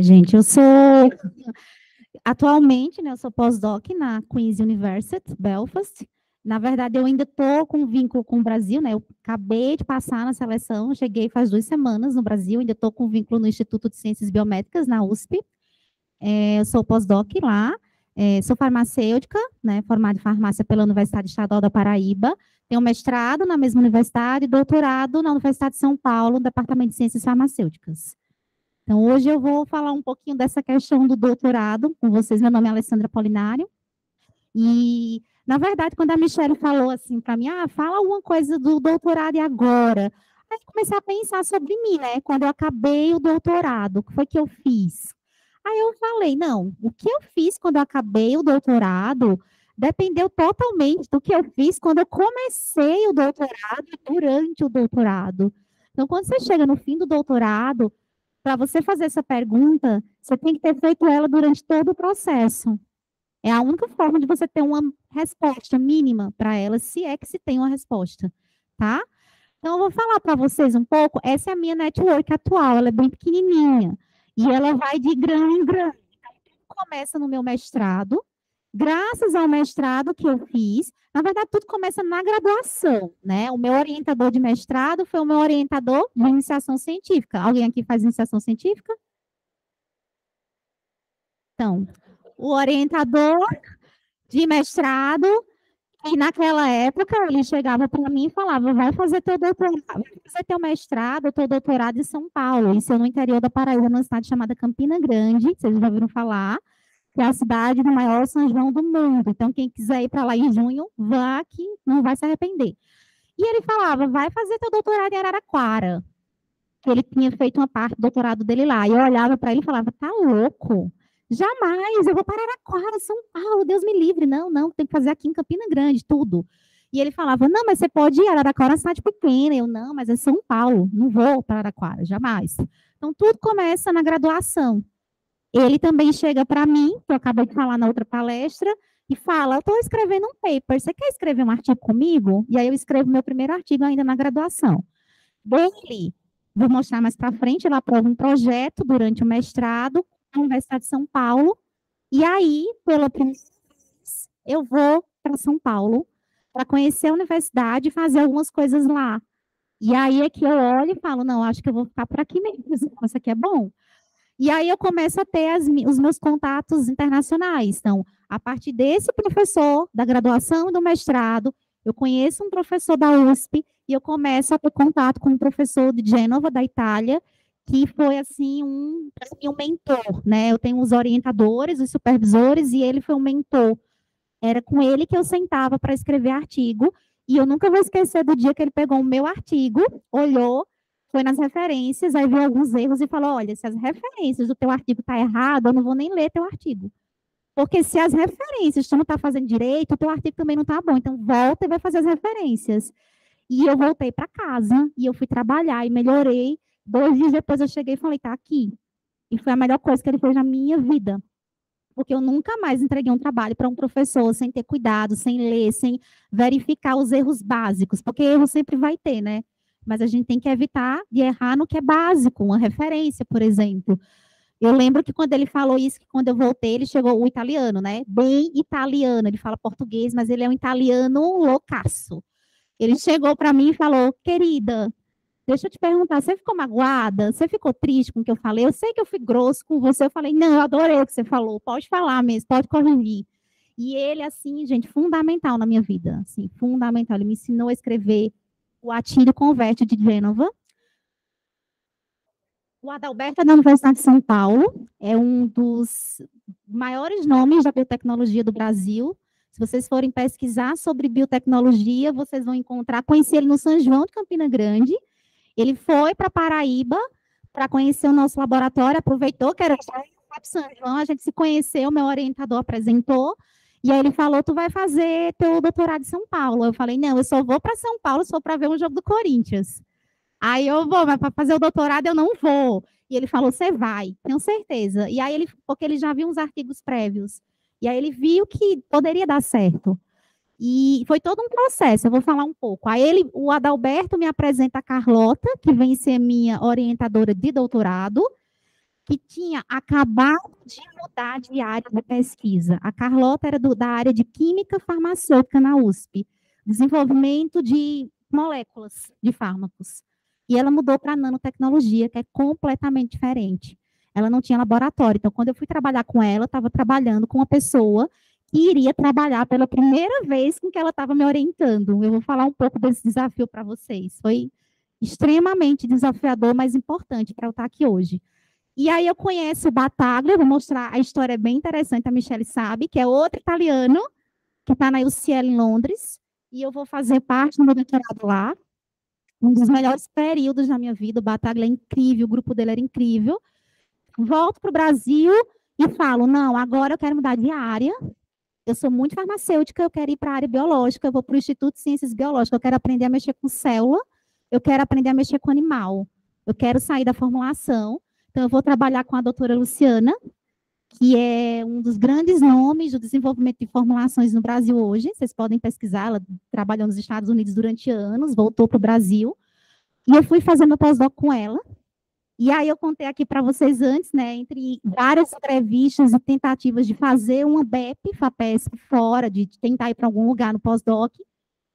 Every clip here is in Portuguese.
Gente, atualmente, né, eu sou pós-doc na Queen's University, Belfast. Na verdade, eu ainda estou com vínculo com o Brasil, né? Eu acabei de passar na seleção, cheguei faz 2 semanas no Brasil, ainda estou com vínculo no Instituto de Ciências Biomédicas, na USP. Eu sou pós-doc lá, sou farmacêutica, né, formada em farmácia pela Universidade Estadual da Paraíba, tenho mestrado na mesma universidade e doutorado na Universidade de São Paulo, no Departamento de Ciências Farmacêuticas. Então, hoje eu vou falar um pouquinho dessa questão do doutorado com vocês. Meu nome é Alessandra Polinário. E, na verdade, quando a Michelle falou assim para mim, fala alguma coisa do doutorado e agora. Aí eu comecei a pensar sobre mim, né? Quando eu acabei o doutorado, o que foi que eu fiz? Aí eu falei, não, o que eu fiz quando eu acabei o doutorado dependeu totalmente do que eu fiz quando eu comecei o doutorado e durante o doutorado. Então, quando você chega no fim do doutorado, para você fazer essa pergunta, você tem que ter feito ela durante todo o processo. É a única forma de você ter uma resposta mínima para ela, se é que se tem uma resposta, tá? Então, eu vou falar para vocês um pouco. Essa é a minha network atual, ela é bem pequenininha. E ela vai de grão em grão. Então, começa no meu mestrado, graças ao mestrado que eu fiz, na verdade, tudo começa na graduação, né? O meu orientador de mestrado foi o meu orientador de iniciação científica. Alguém aqui faz iniciação científica? Então, o orientador de mestrado, e naquela época ele chegava para mim e falava, vai fazer teu doutorado, vai fazer teu mestrado, teu doutorado em São Paulo, isso é no interior da Paraíba, numa cidade chamada Campina Grande, vocês já ouviram falar, que é a cidade do maior São João do mundo. Então, quem quiser ir para lá em junho, vá que não vai se arrepender. E ele falava, vai fazer teu doutorado em Araraquara, que ele tinha feito uma parte do doutorado dele lá. E eu olhava para ele e falava, tá louco? Jamais, eu vou para Araraquara, São Paulo, Deus me livre. Não, não, tem que fazer aqui em Campina Grande, tudo. E ele falava, não, mas você pode ir, Araraquara é uma cidade pequena. Eu, não, mas é São Paulo, não vou para Araraquara, jamais. Então, tudo começa na graduação. Ele também chega para mim, que eu acabei de falar na outra palestra, e fala, eu estou escrevendo um paper, você quer escrever um artigo comigo? E aí eu escrevo meu primeiro artigo ainda na graduação. Dele, vou mostrar mais para frente, ela aprova um projeto durante o mestrado na Universidade de São Paulo, e aí, pela primeira vez, eu vou para São Paulo para conhecer a universidade e fazer algumas coisas lá. E aí é que eu olho e falo, não, acho que eu vou ficar por aqui mesmo, isso aqui é bom. E aí eu começo a ter os meus contatos internacionais. Então, a partir desse professor da graduação e do mestrado, eu conheço um professor da USP e eu começo a ter contato com um professor de Gênova, da Itália, que foi, assim, um mentor, né? Eu tenho os orientadores, os supervisores, e ele foi um mentor. Era com ele que eu sentava para escrever artigo, e eu nunca vou esquecer do dia que ele pegou o meu artigo, olhou, foi nas referências, aí viu alguns erros e falou, olha, se as referências do teu artigo estão erradas, eu não vou nem ler teu artigo. Porque se as referências tu não está fazendo direito, o teu artigo também não está bom. Então, volta e vai fazer as referências. E eu voltei para casa, e eu fui trabalhar, e melhorei. 2 dias depois eu cheguei e falei, tá aqui. E foi a melhor coisa que ele fez na minha vida. Porque eu nunca mais entreguei um trabalho para um professor sem ter cuidado, sem ler, sem verificar os erros básicos, porque erro sempre vai ter, né? Mas a gente tem que evitar de errar no que é básico, uma referência, por exemplo. Eu lembro que quando ele falou isso, que quando eu voltei, ele chegou, o italiano, né? Bem italiano, ele fala português, mas ele é um italiano loucaço. Ele chegou para mim e falou, querida, deixa eu te perguntar, você ficou magoada? Você ficou triste com o que eu falei? Eu sei que eu fui grosso com você. Eu falei, não, eu adorei o que você falou. Pode falar mesmo, pode corrigir. E ele, assim, gente, fundamental na minha vida. Assim, fundamental. Ele me ensinou a escrever o Attilio Converte de Gênova. O Adalberto é da Universidade de São Paulo. É um dos maiores nomes da biotecnologia do Brasil. Se vocês forem pesquisar sobre biotecnologia, vocês vão encontrar, conhecer ele no São João de Campina Grande. Ele foi para Paraíba para conhecer o nosso laboratório, aproveitou que era São João, a gente se conheceu, meu orientador apresentou, e aí ele falou, tu vai fazer teu doutorado em São Paulo. Eu falei, não, eu só vou para São Paulo só para ver um jogo do Corinthians. Aí eu vou, mas para fazer o doutorado eu não vou. E ele falou, você vai, tenho certeza. E aí porque ele já viu uns artigos prévios. E aí ele viu que poderia dar certo. E foi todo um processo, eu vou falar um pouco. Aí ele, o Adalberto me apresenta a Carlota, que vem ser minha orientadora de doutorado, que tinha acabado de mudar de área de pesquisa. A Carlota era da área de química farmacêutica na USP, desenvolvimento de moléculas de fármacos. E ela mudou para a nanotecnologia, que é completamente diferente. Ela não tinha laboratório. Então, quando eu fui trabalhar com ela, eu estava trabalhando com uma pessoa que iria trabalhar pela primeira vez com que ela estava me orientando. Eu vou falar um pouco desse desafio para vocês. Foi extremamente desafiador, mas importante para eu estar aqui hoje. E aí eu conheço o Battaglia, vou mostrar, a história é bem interessante, a Michelle sabe, que é outro italiano, que está na UCL em Londres, e eu vou fazer parte do meu doutorado lá, um dos melhores períodos da minha vida, o Battaglia é incrível, o grupo dele era incrível. Volto para o Brasil e falo, não, agora eu quero mudar de área, eu sou muito farmacêutica, eu quero ir para a área biológica, eu vou para o Instituto de Ciências Biológicas, eu quero aprender a mexer com célula, eu quero aprender a mexer com animal, eu quero sair da formulação. Então, eu vou trabalhar com a doutora Luciana, que é um dos grandes nomes do desenvolvimento de formulações no Brasil hoje. Vocês podem pesquisar, ela trabalhou nos Estados Unidos durante anos, voltou para o Brasil. E eu fui fazer meu pós-doc com ela. E aí eu contei aqui para vocês antes, né, entre várias entrevistas e tentativas de fazer uma BEP, FAPESP, fora, de tentar ir para algum lugar no pós-doc,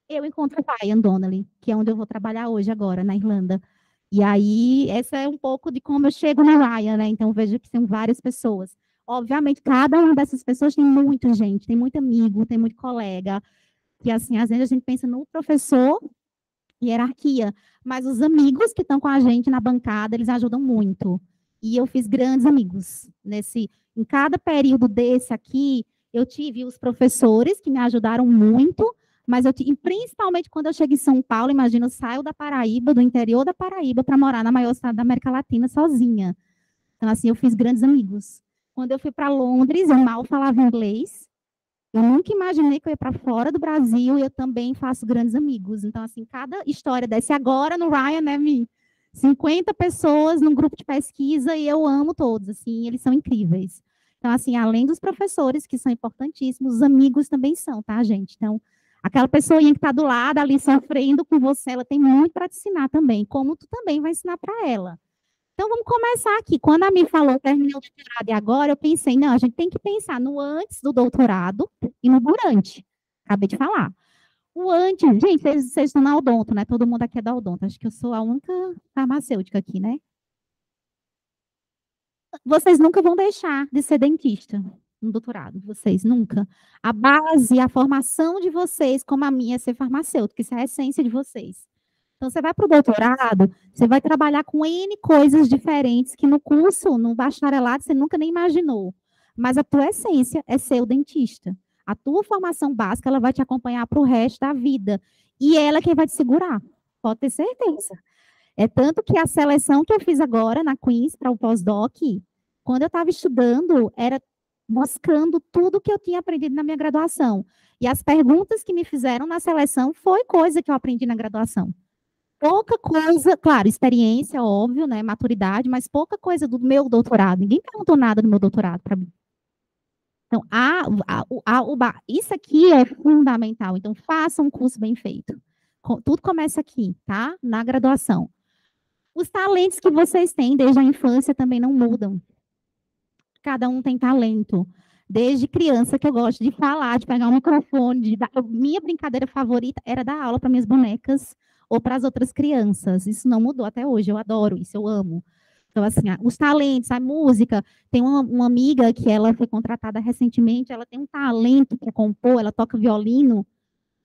eu encontro o Ryan Donnelly, que é onde eu vou trabalhar hoje agora, na Irlanda. E aí, essa é um pouco de como eu chego no Ryan, né? Então, vejo que são várias pessoas. Obviamente, cada uma dessas pessoas tem muita gente, tem muito amigo, tem muito colega, que, assim, às vezes a gente pensa no professor, hierarquia, mas os amigos que estão com a gente na bancada, eles ajudam muito. E eu fiz grandes amigos em cada período desse aqui, eu tive os professores que me ajudaram muito, mas principalmente quando eu chego em São Paulo, imagina, eu saio da Paraíba, do interior da Paraíba, para morar na maior cidade da América Latina sozinha. Então, assim, eu fiz grandes amigos. Quando eu fui para Londres, eu mal falava inglês. Eu nunca imaginei que eu ia para fora do Brasil e eu também faço grandes amigos. Então, assim, cada história dessa. Agora no Ryan, né, Mi? 50 pessoas num grupo de pesquisa e eu amo todos, assim, eles são incríveis. Então, assim, além dos professores, que são importantíssimos, os amigos também são, tá, gente? Então, aquela pessoinha que está do lado ali sofrendo com você, ela tem muito para te ensinar também, como tu também vai ensinar para ela. Então, vamos começar aqui. Quando a Mi falou, terminei o doutorado e agora, eu pensei, não, a gente tem que pensar no antes do doutorado e no durante. Acabei de falar. O antes, gente, vocês estão na odonto, né? Todo mundo aqui é da odonto. Acho que eu sou a única farmacêutica aqui, né? Vocês nunca vão deixar de ser dentista no doutorado, vocês nunca. A base, a formação de vocês, como a minha, é ser farmacêutica, isso é a essência de vocês. Então, você vai para o doutorado, você vai trabalhar com N coisas diferentes que no curso, no bacharelado, você nunca nem imaginou. Mas a tua essência é ser o dentista. A tua formação básica, ela vai te acompanhar para o resto da vida. E ela é quem vai te segurar, pode ter certeza. É tanto que a seleção que eu fiz agora na Queen's para o pós-doc, quando eu estava estudando, era buscando tudo que eu tinha aprendido na minha graduação. E as perguntas que me fizeram na seleção foi coisa que eu aprendi na graduação. Pouca coisa, claro, experiência, óbvio, né, maturidade, mas pouca coisa do meu doutorado. Ninguém perguntou nada do meu doutorado para mim. Então, isso aqui é fundamental. Então, faça um curso bem feito. Tudo começa aqui, tá? Na graduação. Os talentos que vocês têm desde a infância também não mudam. Cada um tem talento. Desde criança que eu gosto de falar, de pegar um microfone, minha brincadeira favorita era dar aula para minhas bonecas ou para as outras crianças. Isso não mudou até hoje, eu adoro isso, eu amo. Então, assim, os talentos, a música, tem uma amiga que ela foi contratada recentemente, ela tem um talento para compor, ela toca violino,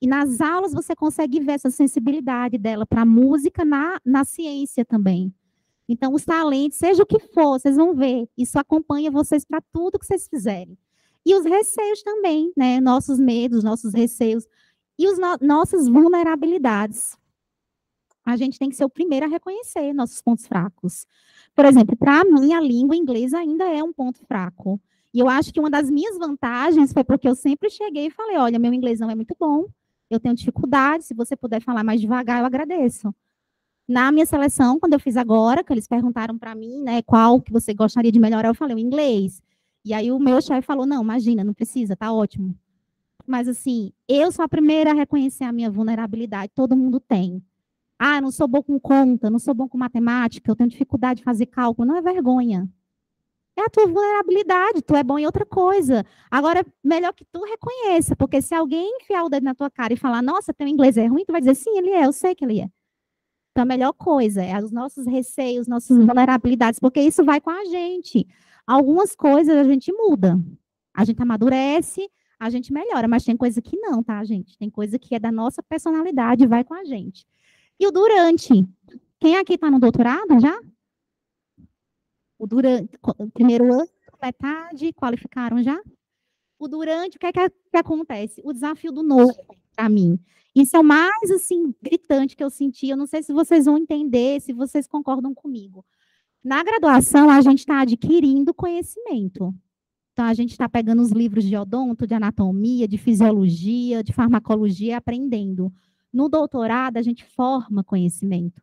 e nas aulas você consegue ver essa sensibilidade dela para a música na ciência também. Então, os talentos, seja o que for, vocês vão ver. Isso acompanha vocês para tudo que vocês fizerem. E os receios também, né? Nossos medos, nossos receios. E nossas vulnerabilidades. A gente tem que ser o primeiro a reconhecer nossos pontos fracos. Por exemplo, para mim, a língua inglesa ainda é um ponto fraco. E eu acho que uma das minhas vantagens foi porque eu sempre cheguei e falei, olha, meu inglês não é muito bom, eu tenho dificuldade, se você puder falar mais devagar, eu agradeço. Na minha seleção, quando eu fiz agora, que eles perguntaram para mim, né, qual que você gostaria de melhorar, eu falei o inglês. E aí o meu chefe falou, não, imagina, não precisa, tá ótimo. Mas, assim, eu sou a primeira a reconhecer a minha vulnerabilidade. Todo mundo tem. Ah, não sou bom com conta, não sou bom com matemática, eu tenho dificuldade de fazer cálculo. Não é vergonha. É a tua vulnerabilidade, tu é bom em outra coisa. Agora, melhor que tu reconheça, porque se alguém enfiar o dedo na tua cara e falar, nossa, teu inglês é ruim, tu vai dizer, sim, ele é, eu sei que ele é. Então, a melhor coisa é os nossos receios, nossas vulnerabilidades, porque isso vai com a gente. Algumas coisas a gente muda, a gente amadurece, a gente melhora, mas tem coisa que não, tá, gente? Tem coisa que é da nossa personalidade e vai com a gente. E o durante? Quem aqui está no doutorado já? O durante, primeiro ano, metade, qualificaram já? O durante, o que é que acontece? O desafio do novo, para mim. Isso é o mais, assim, gritante que eu senti. Eu não sei se vocês vão entender, se vocês concordam comigo. Na graduação, a gente está adquirindo conhecimento. Então, a gente está pegando os livros de odonto, de anatomia, de fisiologia, de farmacologia e aprendendo. No doutorado, a gente forma conhecimento.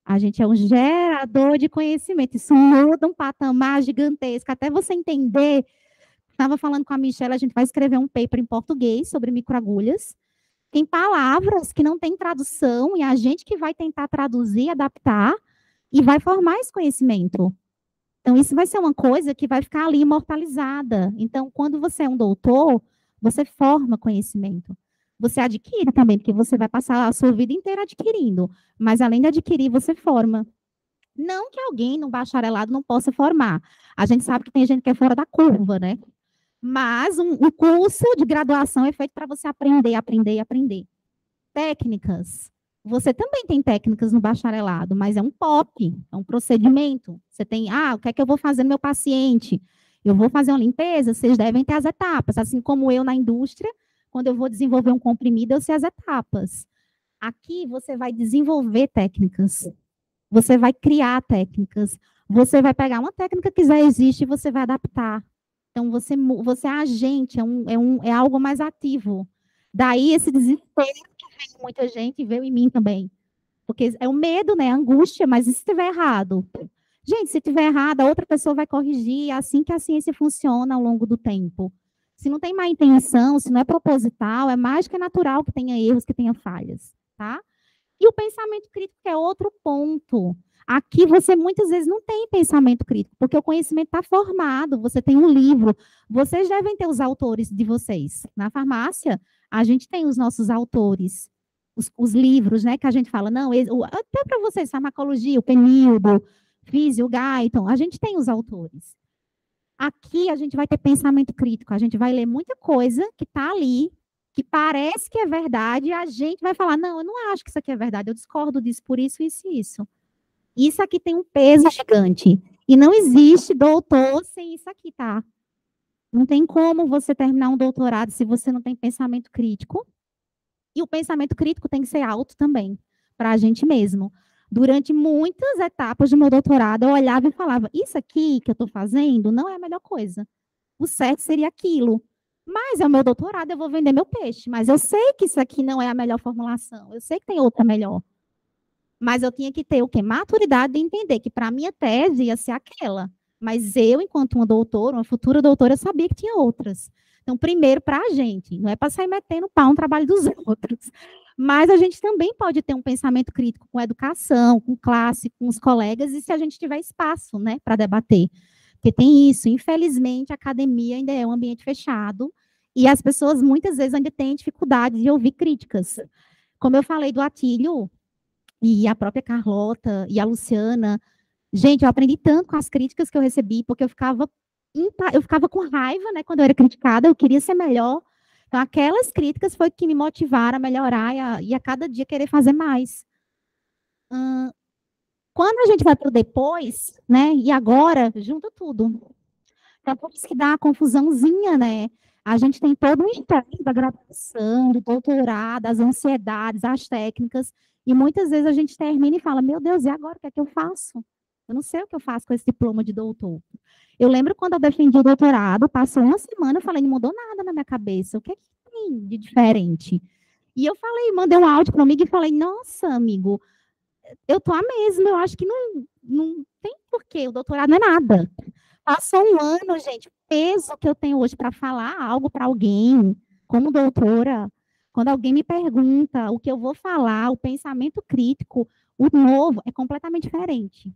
A gente é um gerador de conhecimento. Isso muda um patamar gigantesco. Até você entender. Estava falando com a Michelle, a gente vai escrever um paper em português sobre microagulhas. Tem palavras que não tem tradução e a gente que vai tentar traduzir, adaptar e vai formar esse conhecimento. Então, isso vai ser uma coisa que vai ficar ali imortalizada. Então, quando você é um doutor, você forma conhecimento. Você adquire também, porque você vai passar a sua vida inteira adquirindo. Mas, além de adquirir, você forma. Não que alguém no bacharelado não possa formar. A gente sabe que tem gente que é fora da curva, né? Mas um curso de graduação é feito para você aprender, aprender e aprender. Técnicas. Você também tem técnicas no bacharelado, mas é um POP, é um procedimento. Você tem, o que é que eu vou fazer no meu paciente? Eu vou fazer uma limpeza, vocês devem ter as etapas. Assim como eu na indústria, quando eu vou desenvolver um comprimido, eu sei as etapas. Aqui você vai desenvolver técnicas. Você vai criar técnicas. Você vai pegar uma técnica que já existe e você vai adaptar. Então, você é agente, é algo mais ativo. Daí, esse desespero que veio muita gente, veio em mim também. Porque é o medo, né? A angústia, mas e se estiver errado? Gente, se estiver errado, a outra pessoa vai corrigir. É assim que a ciência funciona ao longo do tempo. Se não tem má intenção, se não é proposital, é mais que natural que tenha erros, que tenha falhas, tá? E o pensamento crítico é outro ponto. Aqui você muitas vezes não tem pensamento crítico, porque o conhecimento está formado, você tem um livro, vocês devem ter os autores de vocês. Na farmácia, a gente tem os nossos autores, os livros, né, que a gente fala, não, até para vocês, farmacologia, o Penildo, Físio, o Guyton, a gente tem os autores. Aqui a gente vai ter pensamento crítico, a gente vai ler muita coisa que está ali, que parece que é verdade, e a gente vai falar, não, eu não acho que isso aqui é verdade, eu discordo disso por isso, isso e isso. Isso aqui tem um peso gigante. E não existe doutor sem isso aqui, tá? Não tem como você terminar um doutorado se você não tem pensamento crítico. E o pensamento crítico tem que ser alto também, para a gente mesmo. Durante muitas etapas do meu doutorado, eu olhava e falava, isso aqui que eu estou fazendo não é a melhor coisa. O certo seria aquilo. Mas é o meu doutorado, eu vou vender meu peixe. Mas eu sei que isso aqui não é a melhor formulação. Eu sei que tem outra melhor. Mas eu tinha que ter o quê? Maturidade de entender que para a minha tese ia ser aquela. Mas eu, enquanto uma doutora, uma futura doutora, eu sabia que tinha outras. Então, primeiro, para a gente, não é para sair metendo pau no trabalho dos outros. Mas a gente também pode ter um pensamento crítico com educação, com classe, com os colegas, e se a gente tiver espaço, né, para debater. Porque tem isso, infelizmente, a academia ainda é um ambiente fechado, e as pessoas, muitas vezes, ainda têm dificuldade de ouvir críticas. Como eu falei do Atílio, e a própria Carlota e a Luciana. Gente, eu aprendi tanto com as críticas que eu recebi, porque eu ficava com raiva, né, quando eu era criticada, eu queria ser melhor. Então, aquelas críticas foi que me motivaram a melhorar e a cada dia querer fazer mais. Quando a gente vai para o depois, né, e agora, junta tudo. Então, por isso que dá uma confusãozinha, né? A gente tem todo um estresse da graduação, do doutorado, as ansiedades, as técnicas, e muitas vezes a gente termina e fala, meu Deus, e agora o que é que eu faço? Eu não sei o que eu faço com esse diploma de doutor. Eu lembro quando eu defendi o doutorado, passou uma semana, eu falei, não mudou nada na minha cabeça, o que é que tem de diferente? E eu falei, mandei um áudio para um amigo e falei, nossa, amigo, eu tô a mesma, eu acho que não tem porquê, o doutorado não é nada. Passou um ano, gente, o peso que eu tenho hoje para falar algo para alguém, como doutora, quando alguém me pergunta o que eu vou falar, o pensamento crítico, o novo é completamente diferente.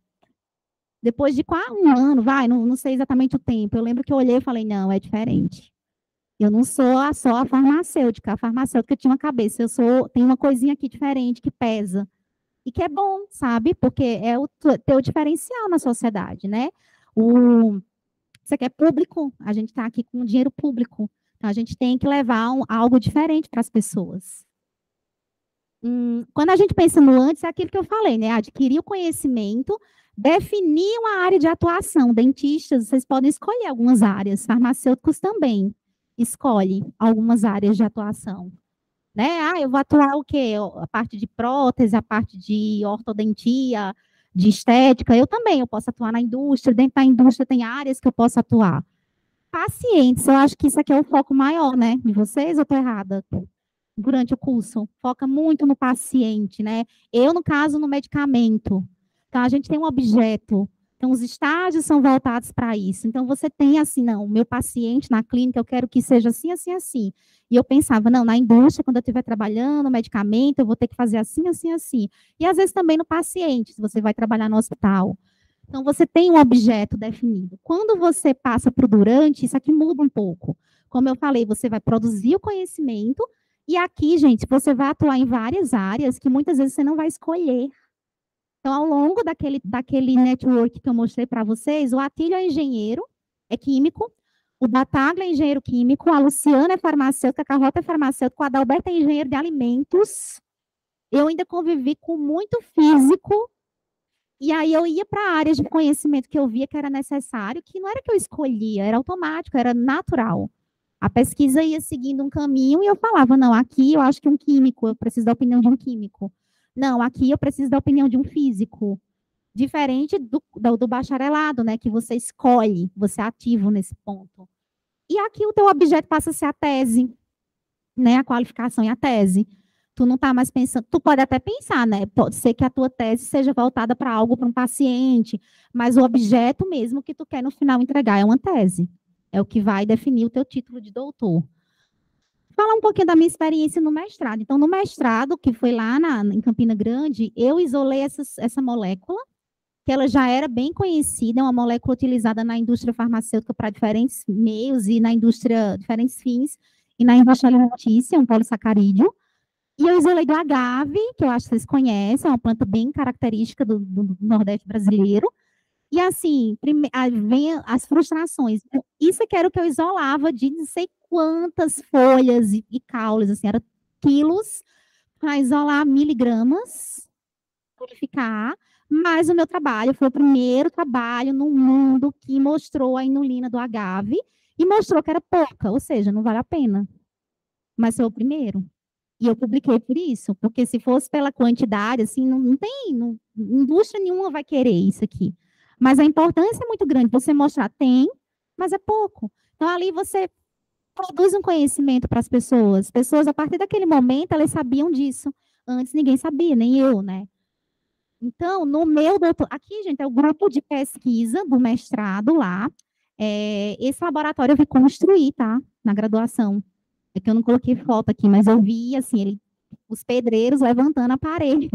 Depois de quase um ano, não sei exatamente o tempo, eu lembro que eu olhei e falei, não, é diferente. Eu não sou só a farmacêutica tinha uma cabeça, tem uma coisinha aqui diferente que pesa. E que é bom, sabe? Porque é o teu diferencial na sociedade, né? Você quer público, a gente está aqui com dinheiro público. Então, a gente tem que levar algo diferente para as pessoas. Quando a gente pensa no antes, é aquilo que eu falei, né? Adquirir o conhecimento, definir uma área de atuação. Dentistas, vocês podem escolher algumas áreas, farmacêuticos também. Escolhe algumas áreas de atuação. Né? Eu vou atuar o quê? A parte de prótese, a parte de ortodontia, de estética. Eu também, eu posso atuar na indústria. Dentro da indústria tem áreas que eu posso atuar. Pacientes, eu acho que isso aqui é o foco maior, né? De vocês, ou estou errada? Durante o curso, foca muito no paciente, né? Eu, no caso, no medicamento. Então, a gente tem um objeto. Então, os estágios são voltados para isso. Então, você tem assim, não, o meu paciente na clínica, eu quero que seja assim, assim, assim. E eu pensava, não, na indústria, quando eu estiver trabalhando, medicamento, eu vou ter que fazer assim, assim, assim. E, às vezes, também no paciente, se você vai trabalhar no hospital. Então, você tem um objeto definido. Quando você passa para o durante, isso aqui muda um pouco. Como eu falei, você vai produzir o conhecimento, e aqui, gente, você vai atuar em várias áreas que muitas vezes você não vai escolher. Então, ao longo daquele network que eu mostrei para vocês, o Atílio é engenheiro, é químico, o Bataglia é engenheiro químico, a Luciana é farmacêutica, a Carlota é farmacêutica, o Adalberto é engenheiro de alimentos. Eu ainda convivi com muito físico, e aí eu ia para áreas de conhecimento que eu via que era necessário, que não era que eu escolhia, era automático, era natural. A pesquisa ia seguindo um caminho e eu falava, não, aqui eu acho que um químico, eu preciso da opinião de um químico. Não, aqui eu preciso da opinião de um físico. Diferente do bacharelado, né, que você escolhe, você é ativo nesse ponto. E aqui o teu objeto passa a ser a tese, né, a qualificação e a tese. Tu não está mais pensando, tu pode até pensar, né, pode ser que a tua tese seja voltada para algo, para um paciente, mas o objeto mesmo que tu quer no final entregar é uma tese. É o que vai definir o teu título de doutor. Falar um pouquinho da minha experiência no mestrado. Então, no mestrado, que foi lá em Campina Grande, eu isolei essa molécula, que ela já era bem conhecida, é uma molécula utilizada na indústria farmacêutica para diferentes meios e na indústria, diferentes fins, e na indústria alimentícia, um polissacarídeo. E eu isolei do agave, que eu acho que vocês conhecem, é uma planta bem característica do Nordeste brasileiro. E assim, vem as frustrações. Isso que era o que eu isolava de não sei quantas folhas e caules, assim, era quilos para isolar miligramas, purificar. Mas o meu trabalho foi o primeiro trabalho no mundo que mostrou a inulina do agave e mostrou que era pouca, ou seja, não vale a pena. Mas foi o primeiro. E eu publiquei por isso, porque se fosse pela quantidade, assim, indústria nenhuma vai querer isso aqui. Mas a importância é muito grande. Você mostrar, tem, mas é pouco. Então, ali você produz um conhecimento para as pessoas. Pessoas, a partir daquele momento, elas sabiam disso. Antes ninguém sabia, nem eu, né? Então, no meu doutor... Aqui, gente, é o grupo de pesquisa do mestrado lá. Esse laboratório eu vi construir, tá? Na graduação. É que eu não coloquei foto aqui, mas eu vi, assim, os pedreiros levantando a parede.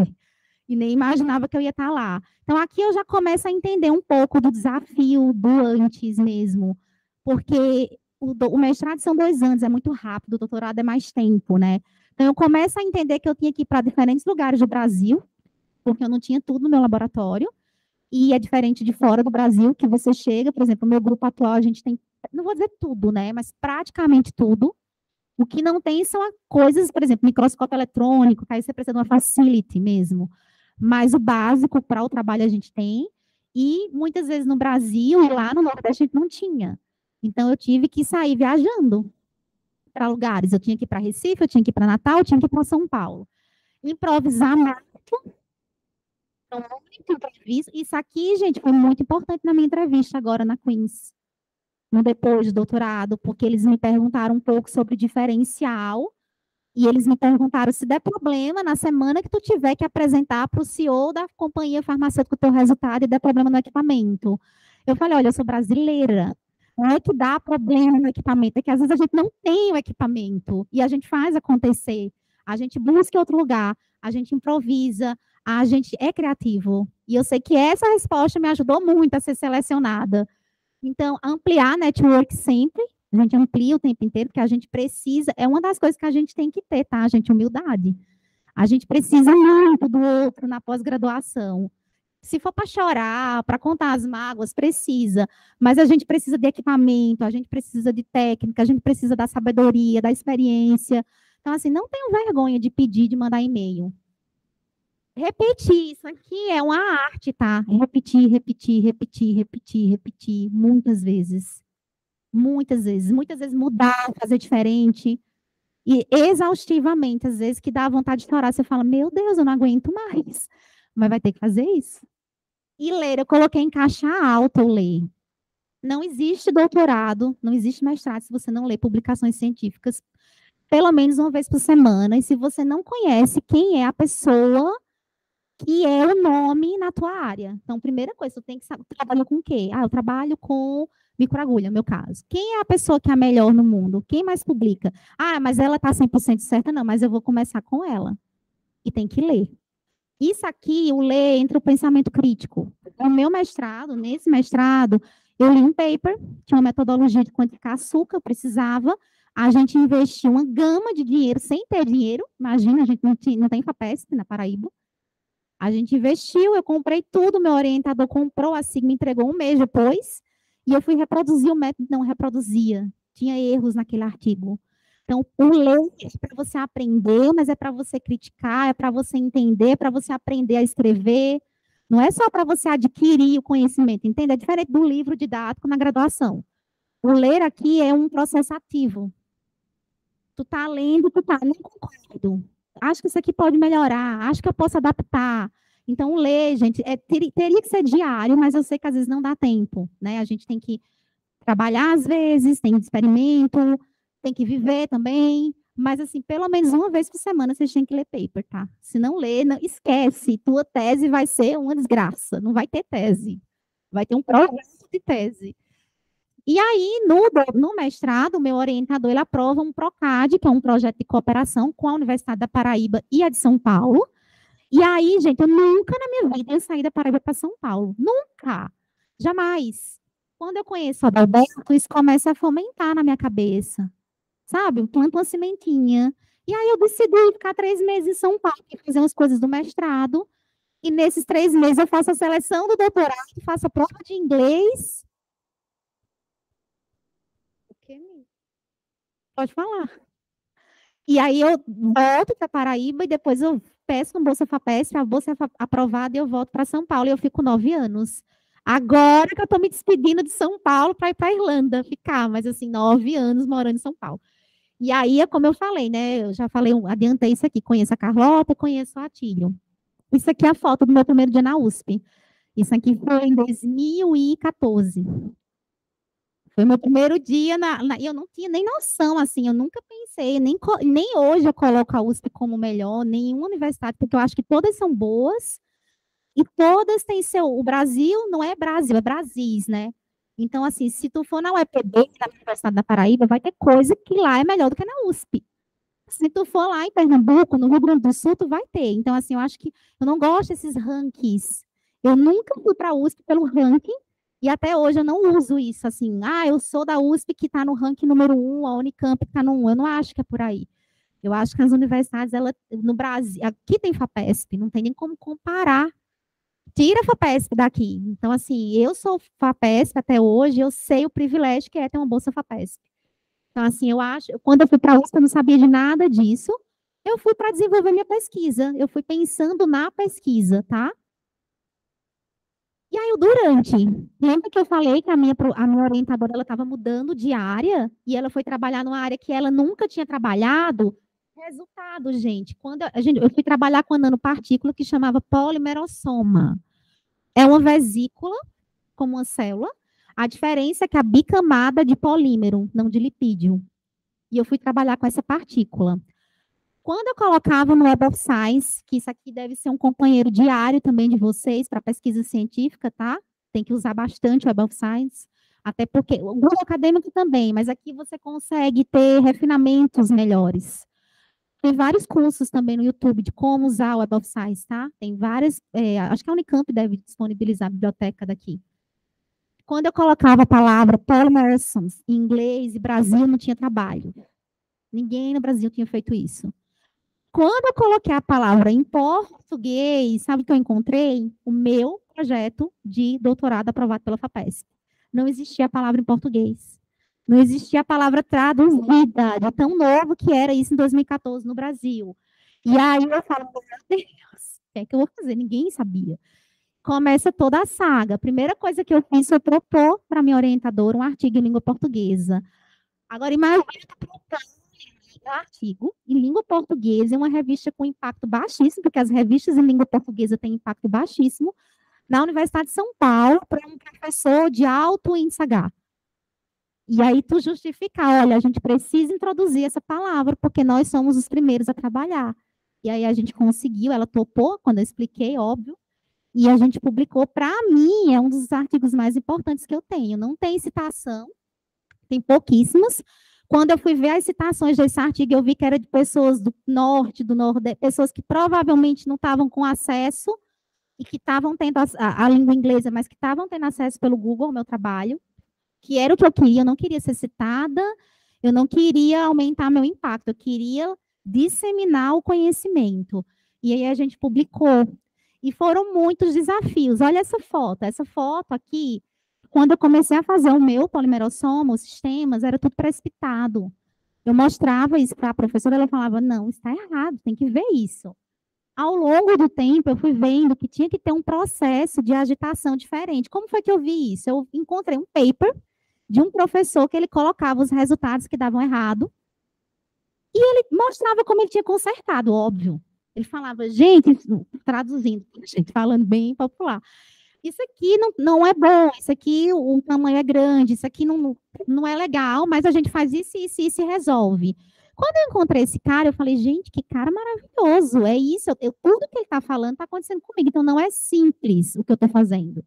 E nem imaginava que eu ia estar lá. Então, aqui eu já começo a entender um pouco do desafio do antes mesmo. Porque o mestrado são 2 anos, é muito rápido, o doutorado é mais tempo, né? Então, eu começo a entender que eu tinha que ir para diferentes lugares do Brasil, porque eu não tinha tudo no meu laboratório, e é diferente de fora do Brasil, que você chega, por exemplo, no meu grupo atual, a gente tem, não vou dizer tudo, né, mas praticamente tudo. O que não tem são coisas, por exemplo, microscópio eletrônico, que aí você precisa de uma facility mesmo, mas o básico para o trabalho a gente tem, e muitas vezes no Brasil e lá no Nordeste a gente não tinha. Então, eu tive que sair viajando para lugares. Eu tinha que ir para Recife, eu tinha que ir para Natal, eu tinha que ir para São Paulo. Improvisar muito, muito improviso. Isso aqui, gente, foi muito importante na minha entrevista agora na Queen's, no depois do doutorado, porque eles me perguntaram um pouco sobre diferencial, e eles me perguntaram se der problema na semana que tu tiver que apresentar para o CEO da companhia farmacêutica o teu resultado e der problema no equipamento. Eu falei, olha, eu sou brasileira, Não é que dá problema no equipamento, é que às vezes a gente não tem o equipamento e a gente faz acontecer. A gente busca em outro lugar, a gente improvisa, a gente é criativo. E eu sei que essa resposta me ajudou muito a ser selecionada. Então, ampliar network sempre, a gente amplia o tempo inteiro, porque a gente precisa, é uma das coisas que a gente tem que ter, tá, gente? Humildade. A gente precisa muito do outro na pós-graduação. Se for para chorar, para contar as mágoas, precisa. Mas a gente precisa de equipamento, a gente precisa de técnica, a gente precisa da sabedoria, da experiência. Então, assim, não tenham vergonha de pedir, de mandar e-mail. Repetir, isso aqui é uma arte, tá? Repetir, repetir, repetir, repetir, repetir, muitas vezes. Muitas vezes. Muitas vezes mudar, fazer diferente. E exaustivamente, às vezes, que dá vontade de chorar, você fala, meu Deus, eu não aguento mais. Mas vai ter que fazer isso. E ler, eu coloquei em caixa alta o ler. Não existe doutorado, não existe mestrado se você não lê publicações científicas pelo menos uma vez por semana. E se você não conhece quem é a pessoa que é o nome na tua área. Então, primeira coisa, você tem que saber, trabalha com o quê? Ah, eu trabalho com microagulha, no meu caso. Quem é a pessoa que é a melhor no mundo? Quem mais publica? Ah, mas ela está 100% certa? Não, mas eu vou começar com ela. E tem que ler. Isso aqui, o ler entre o pensamento crítico. No meu mestrado, nesse mestrado, eu li um paper, tinha uma metodologia de quantificar açúcar, eu precisava, a gente investiu uma gama de dinheiro sem ter dinheiro, imagina, a gente não tem FAPESP na Paraíba, a gente investiu, eu comprei tudo, meu orientador comprou, a SIG me entregou um mês depois, e eu fui reproduzir o método, não reproduzia, tinha erros naquele artigo. Então, o ler é para você aprender, mas é para você criticar, é para você entender, é para você aprender a escrever. Não é só para você adquirir o conhecimento, entende? É diferente do livro didático na graduação. O ler aqui é um processo ativo. Tu tá lendo, tu tá, não concordo. Acho que isso aqui pode melhorar, acho que eu posso adaptar. Então, o ler, gente, teria que ser diário, mas eu sei que às vezes não dá tempo, né? A gente tem que trabalhar às vezes, tem experimento, tem que viver também, mas assim, pelo menos uma vez por semana vocês têm que ler paper, tá? Se não ler, não, esquece, tua tese vai ser uma desgraça, não vai ter tese, vai ter um projeto de tese. E aí, no mestrado, o meu orientador, ele aprova um PROCAD, que é um projeto de cooperação com a Universidade da Paraíba e a de São Paulo. E aí, gente, eu nunca na minha vida ia sair da Paraíba para São Paulo, nunca, jamais. Quando eu conheço o Adalberto, isso começa a fomentar na minha cabeça, sabe? Planta uma sementinha. E aí eu decidi ficar 3 meses em São Paulo e fazer umas coisas do mestrado. E nesses 3 meses eu faço a seleção do doutorado, faço a prova de inglês. O quê, amiga? Pode falar. E aí eu volto para Paraíba e depois eu peço uma bolsa FAPESP, a bolsa é aprovada e eu volto para São Paulo e eu fico 9 anos. Agora que eu estou me despedindo de São Paulo para ir para a Irlanda ficar, mas assim, 9 anos morando em São Paulo. E aí, é como eu falei, né? Eu já falei, adiantei isso aqui. Conheço a Carlota, conheço o Atílio. Isso aqui é a foto do meu primeiro dia na USP. Isso aqui foi em 2014. Foi meu primeiro dia e eu não tinha nem noção, assim, eu nunca pensei, nem hoje eu coloco a USP como melhor, nenhuma universidade, porque eu acho que todas são boas e todas têm seu. O Brasil não é Brasil, é Brasis, né? Então, assim, se tu for na UEPB, na Universidade da Paraíba, vai ter coisa que lá é melhor do que na USP. Se tu for lá em Pernambuco, no Rio Grande do Sul, tu vai ter. Então, assim, eu acho que eu não gosto desses rankings. Eu nunca fui para a USP pelo ranking, e até hoje eu não uso isso, assim, eu sou da USP que está no ranking número 1, a Unicamp que está no 1. Eu não acho que é por aí. Eu acho que as universidades, no Brasil, aqui tem FAPESP, não tem nem como comparar. Tira a FAPESP daqui. Então, assim, eu sou FAPESP até hoje, eu sei o privilégio que é ter uma bolsa FAPESP. Então, assim, eu acho, quando eu fui para a USP, eu não sabia de nada disso. Eu fui para desenvolver minha pesquisa. Eu fui pensando na pesquisa, tá? E aí, o durante. Lembra que eu falei que a minha orientadora ela estava mudando de área e ela foi trabalhar numa área que ela nunca tinha trabalhado? Resultado, gente. Quando eu fui trabalhar com a nanopartícula que chamava polimerossoma. É uma vesícula, como uma célula. A diferença é que a bicamada de polímero, não de lipídio. E eu fui trabalhar com essa partícula. Quando eu colocava no Web of Science, que isso aqui deve ser um companheiro diário também de vocês para pesquisa científica, tá? Tem que usar bastante o Web of Science. Até porque, o Google Acadêmico também, mas aqui você consegue ter refinamentos melhores. Tem vários cursos também no YouTube de como usar o Web of Science, tá? Tem várias, acho que a Unicamp deve disponibilizar a biblioteca daqui. Quando eu colocava a palavra polymers em inglês e Brasil, não tinha trabalho. Ninguém no Brasil tinha feito isso. Quando eu coloquei a palavra em português, sabe o que eu encontrei? O meu projeto de doutorado aprovado pela FAPESP. Não existia a palavra em português. Não existia a palavra traduzida, de tão novo que era isso em 2014 no Brasil. E aí eu falo, meu Deus, o que é que eu vou fazer? Ninguém sabia. Começa toda a saga. A primeira coisa que eu fiz foi propor para minha orientadora um artigo em língua portuguesa. Agora, imagina um artigo em língua portuguesa em uma revista com impacto baixíssimo, porque as revistas em língua portuguesa têm impacto baixíssimo, na Universidade de São Paulo, para um professor de alto índice H. E aí tu justificar, olha, a gente precisa introduzir essa palavra, porque nós somos os primeiros a trabalhar. E aí a gente conseguiu, ela topou, quando eu expliquei, óbvio, e a gente publicou, para mim, é um dos artigos mais importantes que eu tenho. Não tem citação, tem pouquíssimas. Quando eu fui ver as citações desse artigo, eu vi que era de pessoas do norte, do nordeste, pessoas que provavelmente não estavam com acesso e que estavam tendo a língua inglesa, mas que estavam tendo acesso pelo Google ao meu trabalho, que era o que eu queria. Eu não queria ser citada, eu não queria aumentar meu impacto, eu queria disseminar o conhecimento. E aí a gente publicou. E foram muitos desafios. Olha essa foto aqui, quando eu comecei a fazer o meu polimerossoma, os sistemas, era tudo precipitado. Eu mostrava isso para a professora, ela falava, não, está errado, tem que ver isso. Ao longo do tempo, eu fui vendo que tinha que ter um processo de agitação diferente. Como foi que eu vi isso? Eu encontrei um paper de um professor que ele colocava os resultados que davam errado e ele mostrava como ele tinha consertado, óbvio. Ele falava, gente, traduzindo, gente, falando bem popular, isso aqui não é bom, isso aqui o tamanho é grande, isso aqui não é legal, mas a gente faz isso e resolve. Quando eu encontrei esse cara, eu falei, gente, que cara maravilhoso, é isso, tudo que ele está falando está acontecendo comigo, então não é simples o que eu estou fazendo.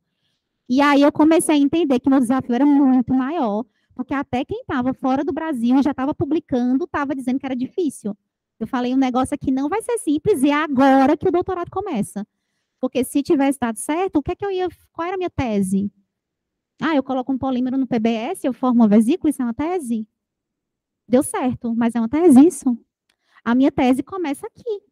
E aí eu comecei a entender que meu desafio era muito maior, porque até quem estava fora do Brasil já estava publicando, estava dizendo que era difícil. Eu falei, um negócio aqui não vai ser simples, e é agora que o doutorado começa. Porque se tivesse dado certo, qual era a minha tese? Eu coloco um polímero no PBS, eu formo uma vesícula, isso é uma tese? Deu certo, mas é uma tese isso? A minha tese começa aqui.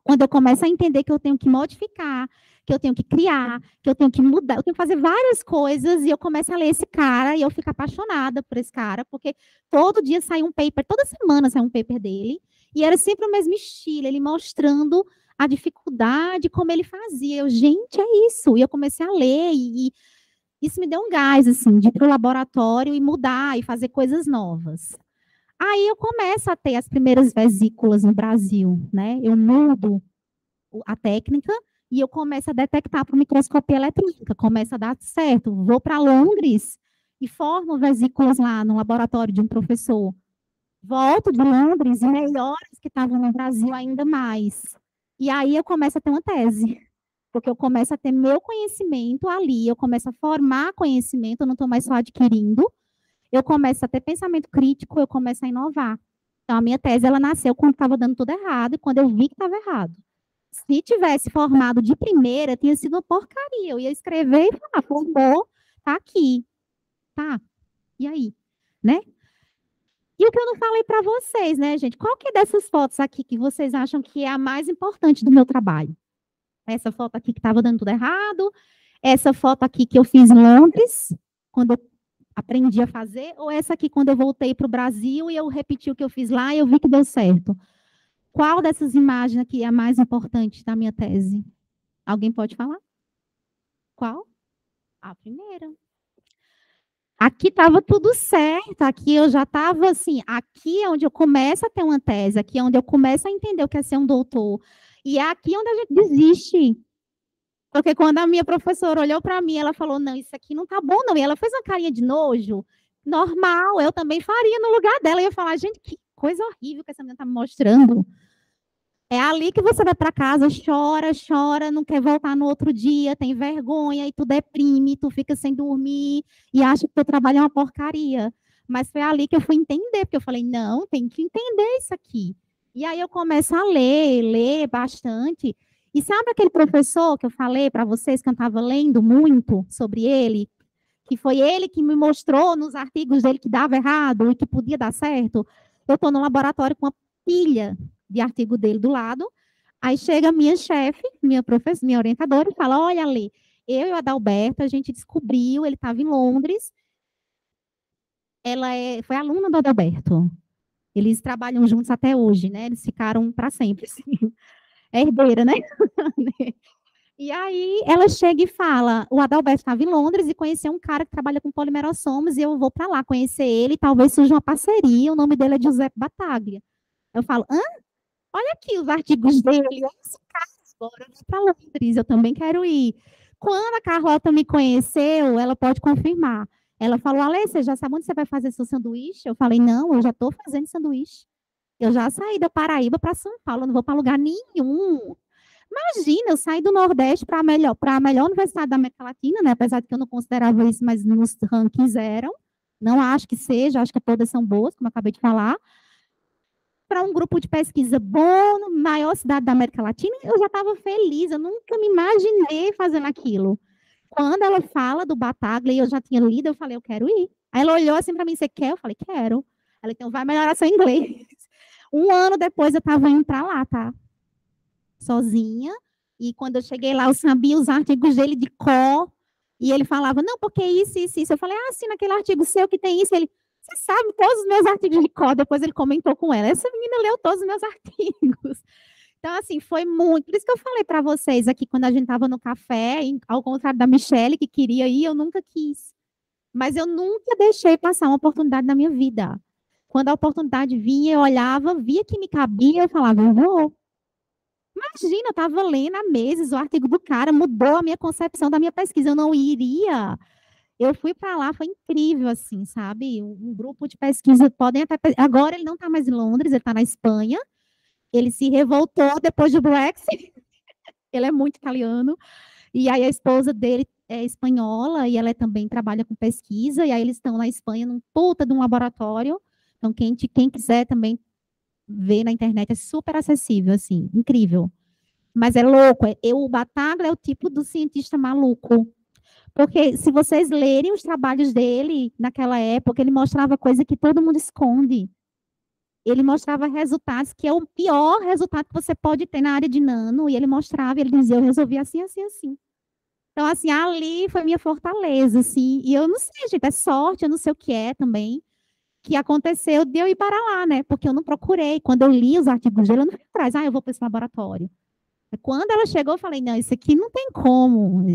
Quando eu começo a entender que eu tenho que modificar, que eu tenho que criar, que eu tenho que mudar, eu tenho que fazer várias coisas, e eu começo a ler esse cara, e eu fico apaixonada por esse cara, porque todo dia sai um paper, toda semana sai um paper dele, e era sempre o mesmo estilo, ele mostrando a dificuldade, como ele fazia. Eu, gente, é isso. E eu comecei a ler, e isso me deu um gás, assim, de ir para o laboratório e mudar, e fazer coisas novas. Aí eu começo a ter as primeiras vesículas no Brasil, né? Eu mudo a técnica e eu começo a detectar por microscopia eletrônica, começa a dar certo. Vou para Londres e formo vesículas lá no laboratório de um professor. Volto de Londres e melhores que estavam no Brasil ainda mais. E aí eu começo a ter uma tese, porque eu começo a ter meu conhecimento ali, eu começo a formar conhecimento, eu não estou mais só adquirindo, eu começo a ter pensamento crítico, eu começo a inovar. Então, a minha tese, ela nasceu quando estava dando tudo errado e quando eu vi que estava errado. Se tivesse formado de primeira, tinha sido uma porcaria. Eu ia escrever e falar, formou, tá aqui. Tá, e aí? Né? E o que eu não falei para vocês, né, gente? Qual que é dessas fotos aqui que vocês acham que é a mais importante do meu trabalho? Essa foto aqui que estava dando tudo errado, essa foto aqui que eu fiz em Londres, quando eu aprendi a fazer, ou essa aqui quando eu voltei para o Brasil e eu repeti o que eu fiz lá e eu vi que deu certo? Qual dessas imagens aqui é a mais importante da minha tese? Alguém pode falar? Qual? A primeira. Aqui estava tudo certo, aqui eu já estava assim, aqui é onde eu começo a ter uma tese, aqui é onde eu começo a entender o que é ser um doutor, e é aqui onde a gente desiste. Porque quando a minha professora olhou para mim, ela falou, não, isso aqui não tá bom não, e ela fez uma carinha de nojo, normal, eu também faria no lugar dela, eu ia falar, gente, que coisa horrível que essa menina está me mostrando. É ali que você vai para casa, chora, chora, não quer voltar no outro dia, tem vergonha, e tu deprime, tu fica sem dormir, e acha que teu trabalho é uma porcaria. Mas foi ali que eu fui entender, porque eu falei, não, tem que entender isso aqui. E aí eu começo a ler, ler bastante. E sabe aquele professor que eu falei para vocês, que eu estava lendo muito sobre ele, que foi ele que me mostrou nos artigos dele que dava errado e que podia dar certo? Eu estou no laboratório com uma pilha de artigo dele do lado. Aí chega a minha chefe, minha professora, minha orientadora, e fala: Olha, Lê, eu e o Adalberto, a gente descobriu, ele estava em Londres, foi aluna do Adalberto. Eles trabalham juntos até hoje, né? Eles ficaram para sempre, assim. É herdeira, né? E aí ela chega e fala: o Adalberto estava em Londres e conheceu um cara que trabalha com polimerossomos e eu vou para lá conhecer ele, talvez surja uma parceria. O nome dele é Giuseppe Battaglia. Eu falo: hã? Olha aqui os artigos dele, olha esse cara, agora eu vou para Londres, eu também quero ir. Quando a Carlota me conheceu, ela pode confirmar. Ela falou: Alê, você já sabe onde você vai fazer seu sanduíche? Eu falei: não, eu já estou fazendo sanduíche. Eu já saí da Paraíba para São Paulo, eu não vou para lugar nenhum. Imagina, eu saí do Nordeste para a melhor universidade da América Latina, né? Apesar de que eu não considerava isso, mas nos rankings eram. Não acho que seja, acho que todas são boas, como eu acabei de falar. Para um grupo de pesquisa bom, na maior cidade da América Latina, eu já estava feliz, eu nunca me imaginei fazendo aquilo. Quando ela fala do Bataglia e eu já tinha lido, eu falei, eu quero ir. Aí ela olhou assim para mim, você quer? Eu falei, quero. Ela, então vai melhorar seu inglês. Um ano depois eu estava indo para lá, tá? Sozinha. E quando eu cheguei lá, eu sabia os artigos dele de cor. E ele falava, não, porque isso, isso, isso. Eu falei, ah, sim, naquele artigo seu que tem isso. Ele, você sabe todos os meus artigos de cor. Depois ele comentou com ela. Essa menina leu todos os meus artigos. Então, assim, foi muito. Por isso que eu falei para vocês aqui, quando a gente estava no café, ao contrário da Michelle, que queria ir, eu nunca quis. Mas eu nunca deixei passar uma oportunidade na minha vida. Quando a oportunidade vinha, eu olhava, via que me cabia, eu falava, eu vou. Imagina, eu estava lendo há meses o artigo do cara, mudou a minha concepção da minha pesquisa. Eu não iria. Eu fui para lá, foi incrível, assim, sabe? Um grupo de pesquisa podem até. Agora ele não está mais em Londres, ele está na Espanha. Ele se revoltou depois do Brexit. Ele é muito italiano. E aí a esposa dele é espanhola e ela também trabalha com pesquisa. E aí eles estão na Espanha, num puta de um laboratório. Então, quem quiser também ver na internet, é super acessível, assim, incrível. Mas é louco. O Bataglia é o tipo do cientista maluco. Porque se vocês lerem os trabalhos dele naquela época, ele mostrava coisa que todo mundo esconde. Ele mostrava resultados que é o pior resultado que você pode ter na área de nano. E ele mostrava, ele dizia, eu resolvi assim, assim, assim. Então, assim, ali foi minha fortaleza, assim. E eu não sei, gente, é sorte, eu não sei o que é também, que aconteceu de eu ir para lá, né? Porque eu não procurei. Quando eu li os artigos dele, eu não fui atrás. Ah, eu vou para esse laboratório. Quando ela chegou, eu falei, não, isso aqui não tem como.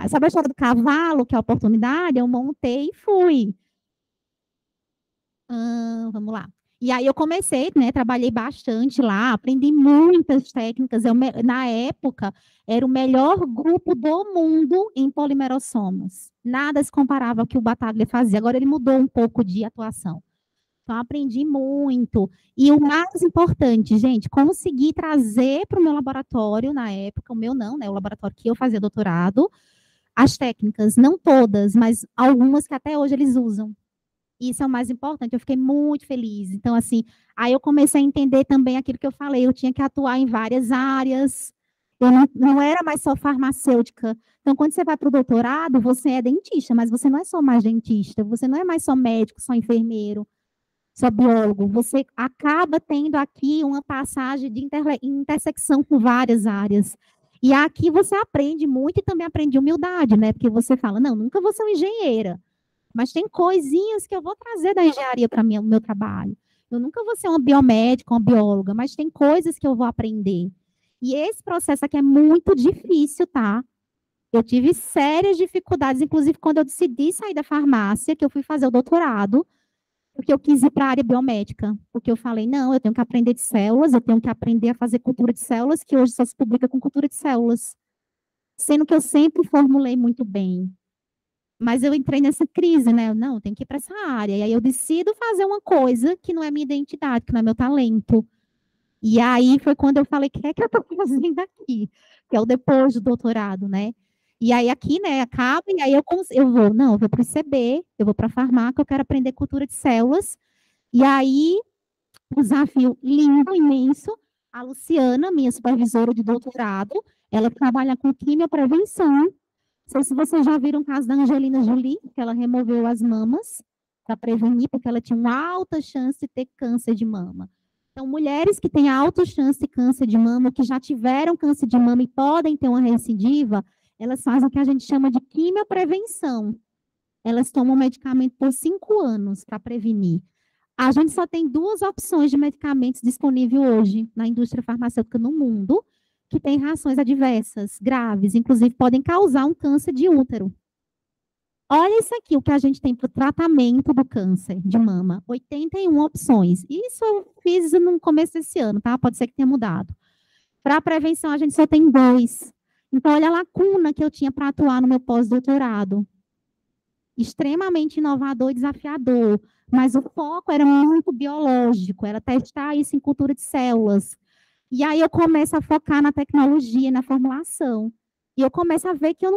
Sabe a história do cavalo, que é a oportunidade? Eu montei e fui. Vamos lá. E aí eu comecei, né, trabalhei bastante lá, aprendi muitas técnicas. Na época, era o melhor grupo do mundo em polimerossomas. Nada se comparava ao que o Bataglia fazia. Agora ele mudou um pouco de atuação. Então, aprendi muito. E o mais importante, gente, consegui trazer para o meu laboratório, na época, o meu não, né? O laboratório que eu fazia doutorado, as técnicas, não todas, mas algumas que até hoje eles usam. Isso é o mais importante. Eu fiquei muito feliz. Então, assim, aí eu comecei a entender também aquilo que eu falei. Eu tinha que atuar em várias áreas. Eu não era mais só farmacêutica. Então, quando você vai para o doutorado, você é dentista, mas você não é só mais dentista. Você não é mais só médico, só enfermeiro, só biólogo, você acaba tendo aqui uma passagem de intersecção com várias áreas. E aqui você aprende muito e também aprende humildade, né? Porque você fala, não, nunca vou ser uma engenheira, mas tem coisinhas que eu vou trazer da engenharia para o meu trabalho. Eu nunca vou ser uma biomédica, uma bióloga, mas tem coisas que eu vou aprender. E esse processo aqui é muito difícil, tá? Eu tive sérias dificuldades, inclusive quando eu decidi sair da farmácia, que eu fui fazer o doutorado, porque eu quis ir para a área biomédica, porque eu falei, não, eu tenho que aprender de células, eu tenho que aprender a fazer cultura de células, que hoje só se publica com cultura de células, sendo que eu sempre formulei muito bem. Mas eu entrei nessa crise, né? Não, eu tenho que ir para essa área. E aí eu decido fazer uma coisa que não é minha identidade, que não é meu talento. E aí foi quando eu falei, o que é que eu estou fazendo aqui? Que é o depois do doutorado, né? E aí aqui, né, acaba, e aí eu vou, não, eu vou para o ICB, eu vou para a farmácia, eu quero aprender cultura de células. E aí, um desafio lindo, imenso, a Luciana, minha supervisora de doutorado, ela trabalha com quimioprevenção. Não sei se vocês já viram o caso da Angelina Jolie, que ela removeu as mamas para prevenir, porque ela tinha uma alta chance de ter câncer de mama. Então, mulheres que têm alta chance de câncer de mama, ou que já tiveram câncer de mama e podem ter uma recidiva, elas fazem o que a gente chama de quimioprevenção. Elas tomam medicamento por 5 anos para prevenir. A gente só tem 2 opções de medicamentos disponíveis hoje na indústria farmacêutica no mundo, que têm reações adversas, graves, inclusive podem causar um câncer de útero. Olha isso aqui, o que a gente tem para o tratamento do câncer de mama. 81 opções. Isso eu fiz no começo desse ano, tá? Pode ser que tenha mudado. Para a prevenção, a gente só tem 2. Então, olha a lacuna que eu tinha para atuar no meu pós-doutorado. Extremamente inovador e desafiador. Mas o foco era muito biológico, era testar isso em cultura de células. E aí eu começo a focar na tecnologia, na formulação. E eu começo a ver que eu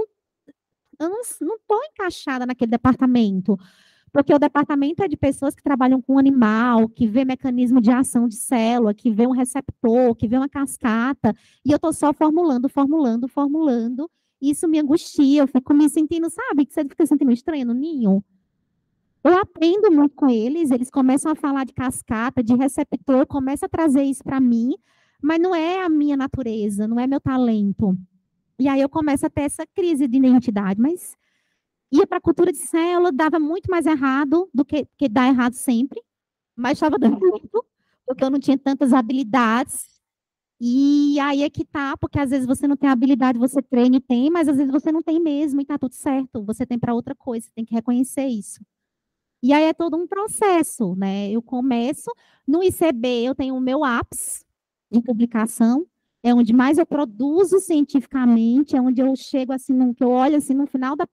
não estou encaixada naquele departamento, porque o departamento é de pessoas que trabalham com animal, que vê mecanismo de ação de célula, que vê um receptor, que vê uma cascata, e eu estou só formulando, e isso me angustia, eu fico me sentindo, sabe, que você fica sentindo estranho no ninho? Eu aprendo muito com eles, eles começam a falar de cascata, de receptor, começam a trazer isso para mim, mas não é a minha natureza, não é meu talento. E aí eu começo a ter essa crise de identidade, mas ia para a cultura de célula, dava muito mais errado do que dá errado sempre, mas estava dando muito, porque eu não tinha tantas habilidades. E aí é que tá, porque às vezes você não tem habilidade, você treina e tem, mas às vezes você não tem mesmo e tá tudo certo. Você tem para outra coisa, você tem que reconhecer isso. E aí é todo um processo, né? Eu começo no ICB, eu tenho o meu ápice de publicação, é onde mais eu produzo cientificamente, é onde eu chego assim, que eu olho assim no final da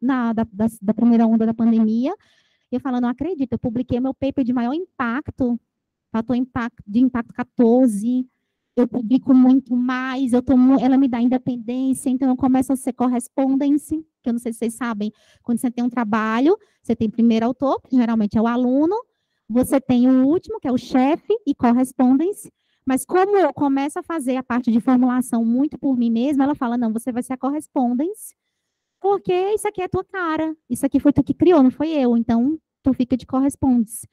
primeira onda da pandemia, e eu falo, não acredito, eu publiquei meu paper de maior impacto, fator de impacto 14, eu publico muito mais, ela me dá independência, então eu começo a ser correspondence, que eu não sei se vocês sabem, quando você tem um trabalho, você tem primeiro autor, que geralmente é o aluno, você tem o último, que é o chefe, e correspondence, mas como eu começo a fazer a parte de formulação muito por mim mesma, ela fala, não, você vai ser a correspondence, porque isso aqui é tua cara, isso aqui foi tu que criou, não foi eu, então tu fica de correspondence.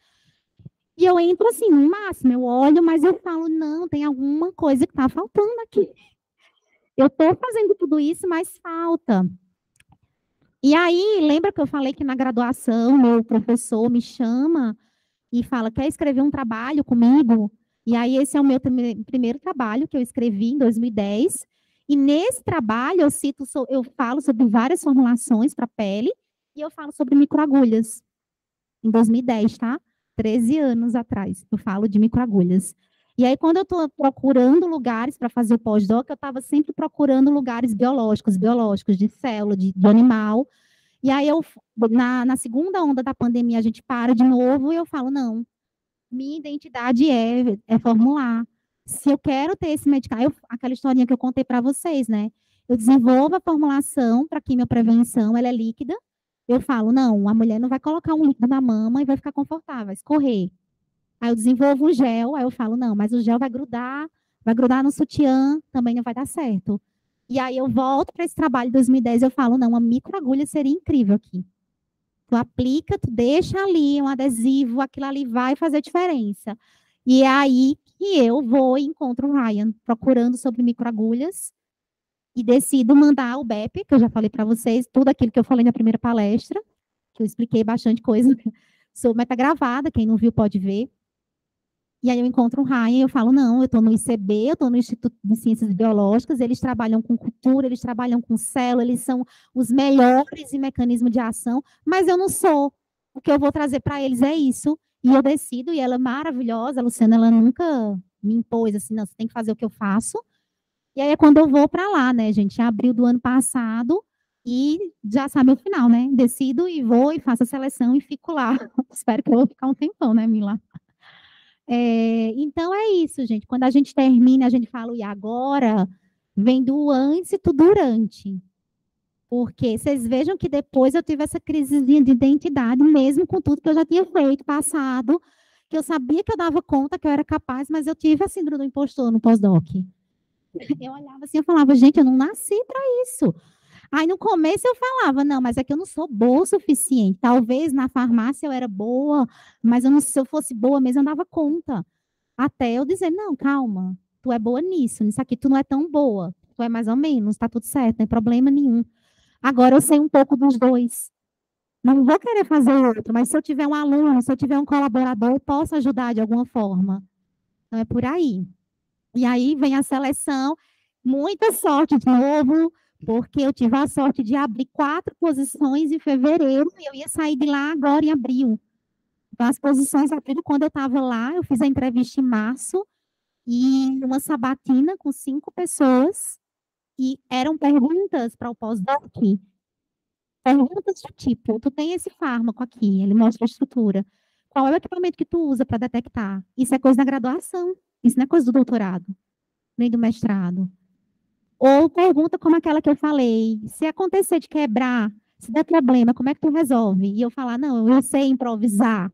E eu entro assim, no máximo, eu olho, mas eu falo, não, tem alguma coisa que está faltando aqui. Eu estou fazendo tudo isso, mas falta. E aí, lembra que eu falei que na graduação, meu professor me chama e fala, quer escrever um trabalho comigo? E aí, esse é o meu primeiro trabalho que eu escrevi em 2010. E nesse trabalho, eu falo sobre várias formulações para pele e eu falo sobre microagulhas. Em 2010, tá? 13 anos atrás, eu falo de microagulhas. E aí, quando eu estou procurando lugares para fazer o pós-doc, eu estava sempre procurando lugares biológicos, de célula, de animal. E aí, na segunda onda da pandemia, a gente para de novo e eu falo, não, minha identidade é formular. Se eu quero ter esse medicamento, aquela historinha que eu contei para vocês, né? Eu desenvolvo a formulação para quimioprevenção, ela é líquida, eu falo, não, a mulher não vai colocar um líquido na mama e vai ficar confortável, vai escorrer. Aí eu desenvolvo um gel, aí eu falo, não, mas o gel vai grudar no sutiã, também não vai dar certo. E aí eu volto para esse trabalho de 2010 e eu falo, não, uma microagulha seria incrível aqui. Tu aplica, tu deixa ali um adesivo, aquilo ali vai fazer diferença. E é aí que eu vou e encontro o Ryan, procurando sobre microagulhas, e decido mandar o BEP, que eu já falei para vocês, tudo aquilo que eu falei na primeira palestra, que eu expliquei bastante coisa, sou metagravada, quem não viu pode ver. E aí eu encontro o Ryan e eu falo, não, eu estou no ICB, eu estou no Instituto de Ciências Biológicas, eles trabalham com cultura, eles trabalham com célula, eles são os melhores em mecanismo de ação, mas eu não sou. O que eu vou trazer para eles é isso. E eu decido, e ela é maravilhosa, a Luciana, ela nunca me impôs assim, não, você tem que fazer o que eu faço. E aí é quando eu vou para lá, né, gente? Em abril do ano passado, e já sabe o final, né? Decido e vou e faço a seleção e fico lá. Espero que eu vou ficar um tempão, né, Mila? Então é isso, gente. Quando a gente termina, a gente fala, e agora? Vem do antes e do durante. Porque vocês vejam que depois eu tive essa crisezinha de identidade, mesmo com tudo que eu já tinha feito, passado, que eu sabia que eu dava conta, que eu era capaz, mas eu tive a síndrome do impostor no pós-doc. Eu olhava assim, eu falava, gente, eu não nasci para isso. Aí no começo eu falava, não, mas é que eu não sou boa o suficiente. Talvez na farmácia eu era boa, mas eu não, se eu fosse boa mesmo, eu dava conta. Até eu dizer, não, calma, tu é boa nisso aqui tu não é tão boa. Tu é mais ou menos, tá tudo certo, não tem problema nenhum. Agora eu sei um pouco dos dois. Não vou querer fazer outro, mas se eu tiver um aluno, se eu tiver um colaborador, eu posso ajudar de alguma forma. Então é por aí. E aí vem a seleção, muita sorte de novo, porque eu tive a sorte de abrir 4 posições em fevereiro e eu ia sair de lá agora em abril. Então, as posições abriram quando eu estava lá, eu fiz a entrevista em março, e uma sabatina com 5 pessoas, e eram perguntas para o pós-doc, perguntas do tipo, tu tem esse fármaco aqui, ele mostra a estrutura. Qual é o equipamento que tu usa para detectar? Isso é coisa da graduação, isso não é coisa do doutorado, nem do mestrado. Ou pergunta como aquela que eu falei, se acontecer de quebrar, se der problema, como é que tu resolve? E eu falar, não, eu sei improvisar.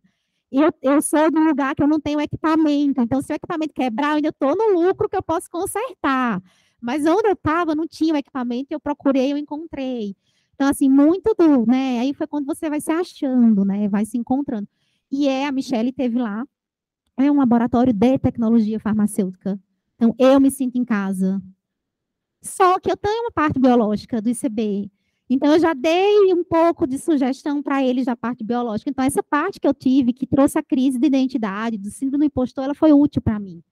Eu sou de um lugar que eu não tenho equipamento, então se o equipamento quebrar, eu ainda estou no lucro que eu posso consertar. Mas onde eu estava, não tinha o equipamento, eu procurei, eu encontrei. Então, assim, muito do, né? Aí foi quando você vai se achando, né? Vai se encontrando. E a Michelle teve lá, é um laboratório de tecnologia farmacêutica. Então, eu me sinto em casa. Só que eu tenho uma parte biológica do ICB. Então, eu já dei um pouco de sugestão para eles da parte biológica. Então, essa parte que eu tive, que trouxe a crise de identidade, do síndrome do impostor, ela foi útil para mim.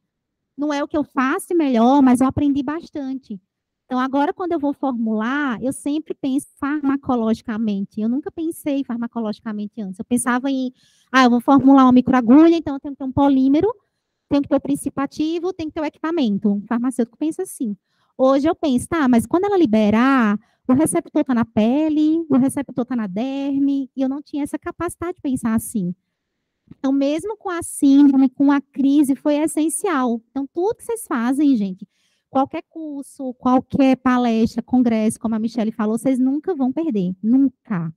Não é o que eu faço melhor, mas eu aprendi bastante. Então, agora, quando eu vou formular, eu sempre penso farmacologicamente. Eu nunca pensei farmacologicamente antes. Eu pensava em, eu vou formular uma microagulha, então eu tenho que ter um polímero, tenho que ter o princípio ativo, tem que ter o equipamento. Um farmacêutico pensa assim. Hoje eu penso, tá, mas quando ela liberar, o receptor está na pele, o receptor está na derme, e eu não tinha essa capacidade de pensar assim. Então, mesmo com a síndrome, com a crise, foi essencial. Então, tudo que vocês fazem, gente, qualquer curso, qualquer palestra, congresso, como a Michelle falou, vocês nunca vão perder. Nunca.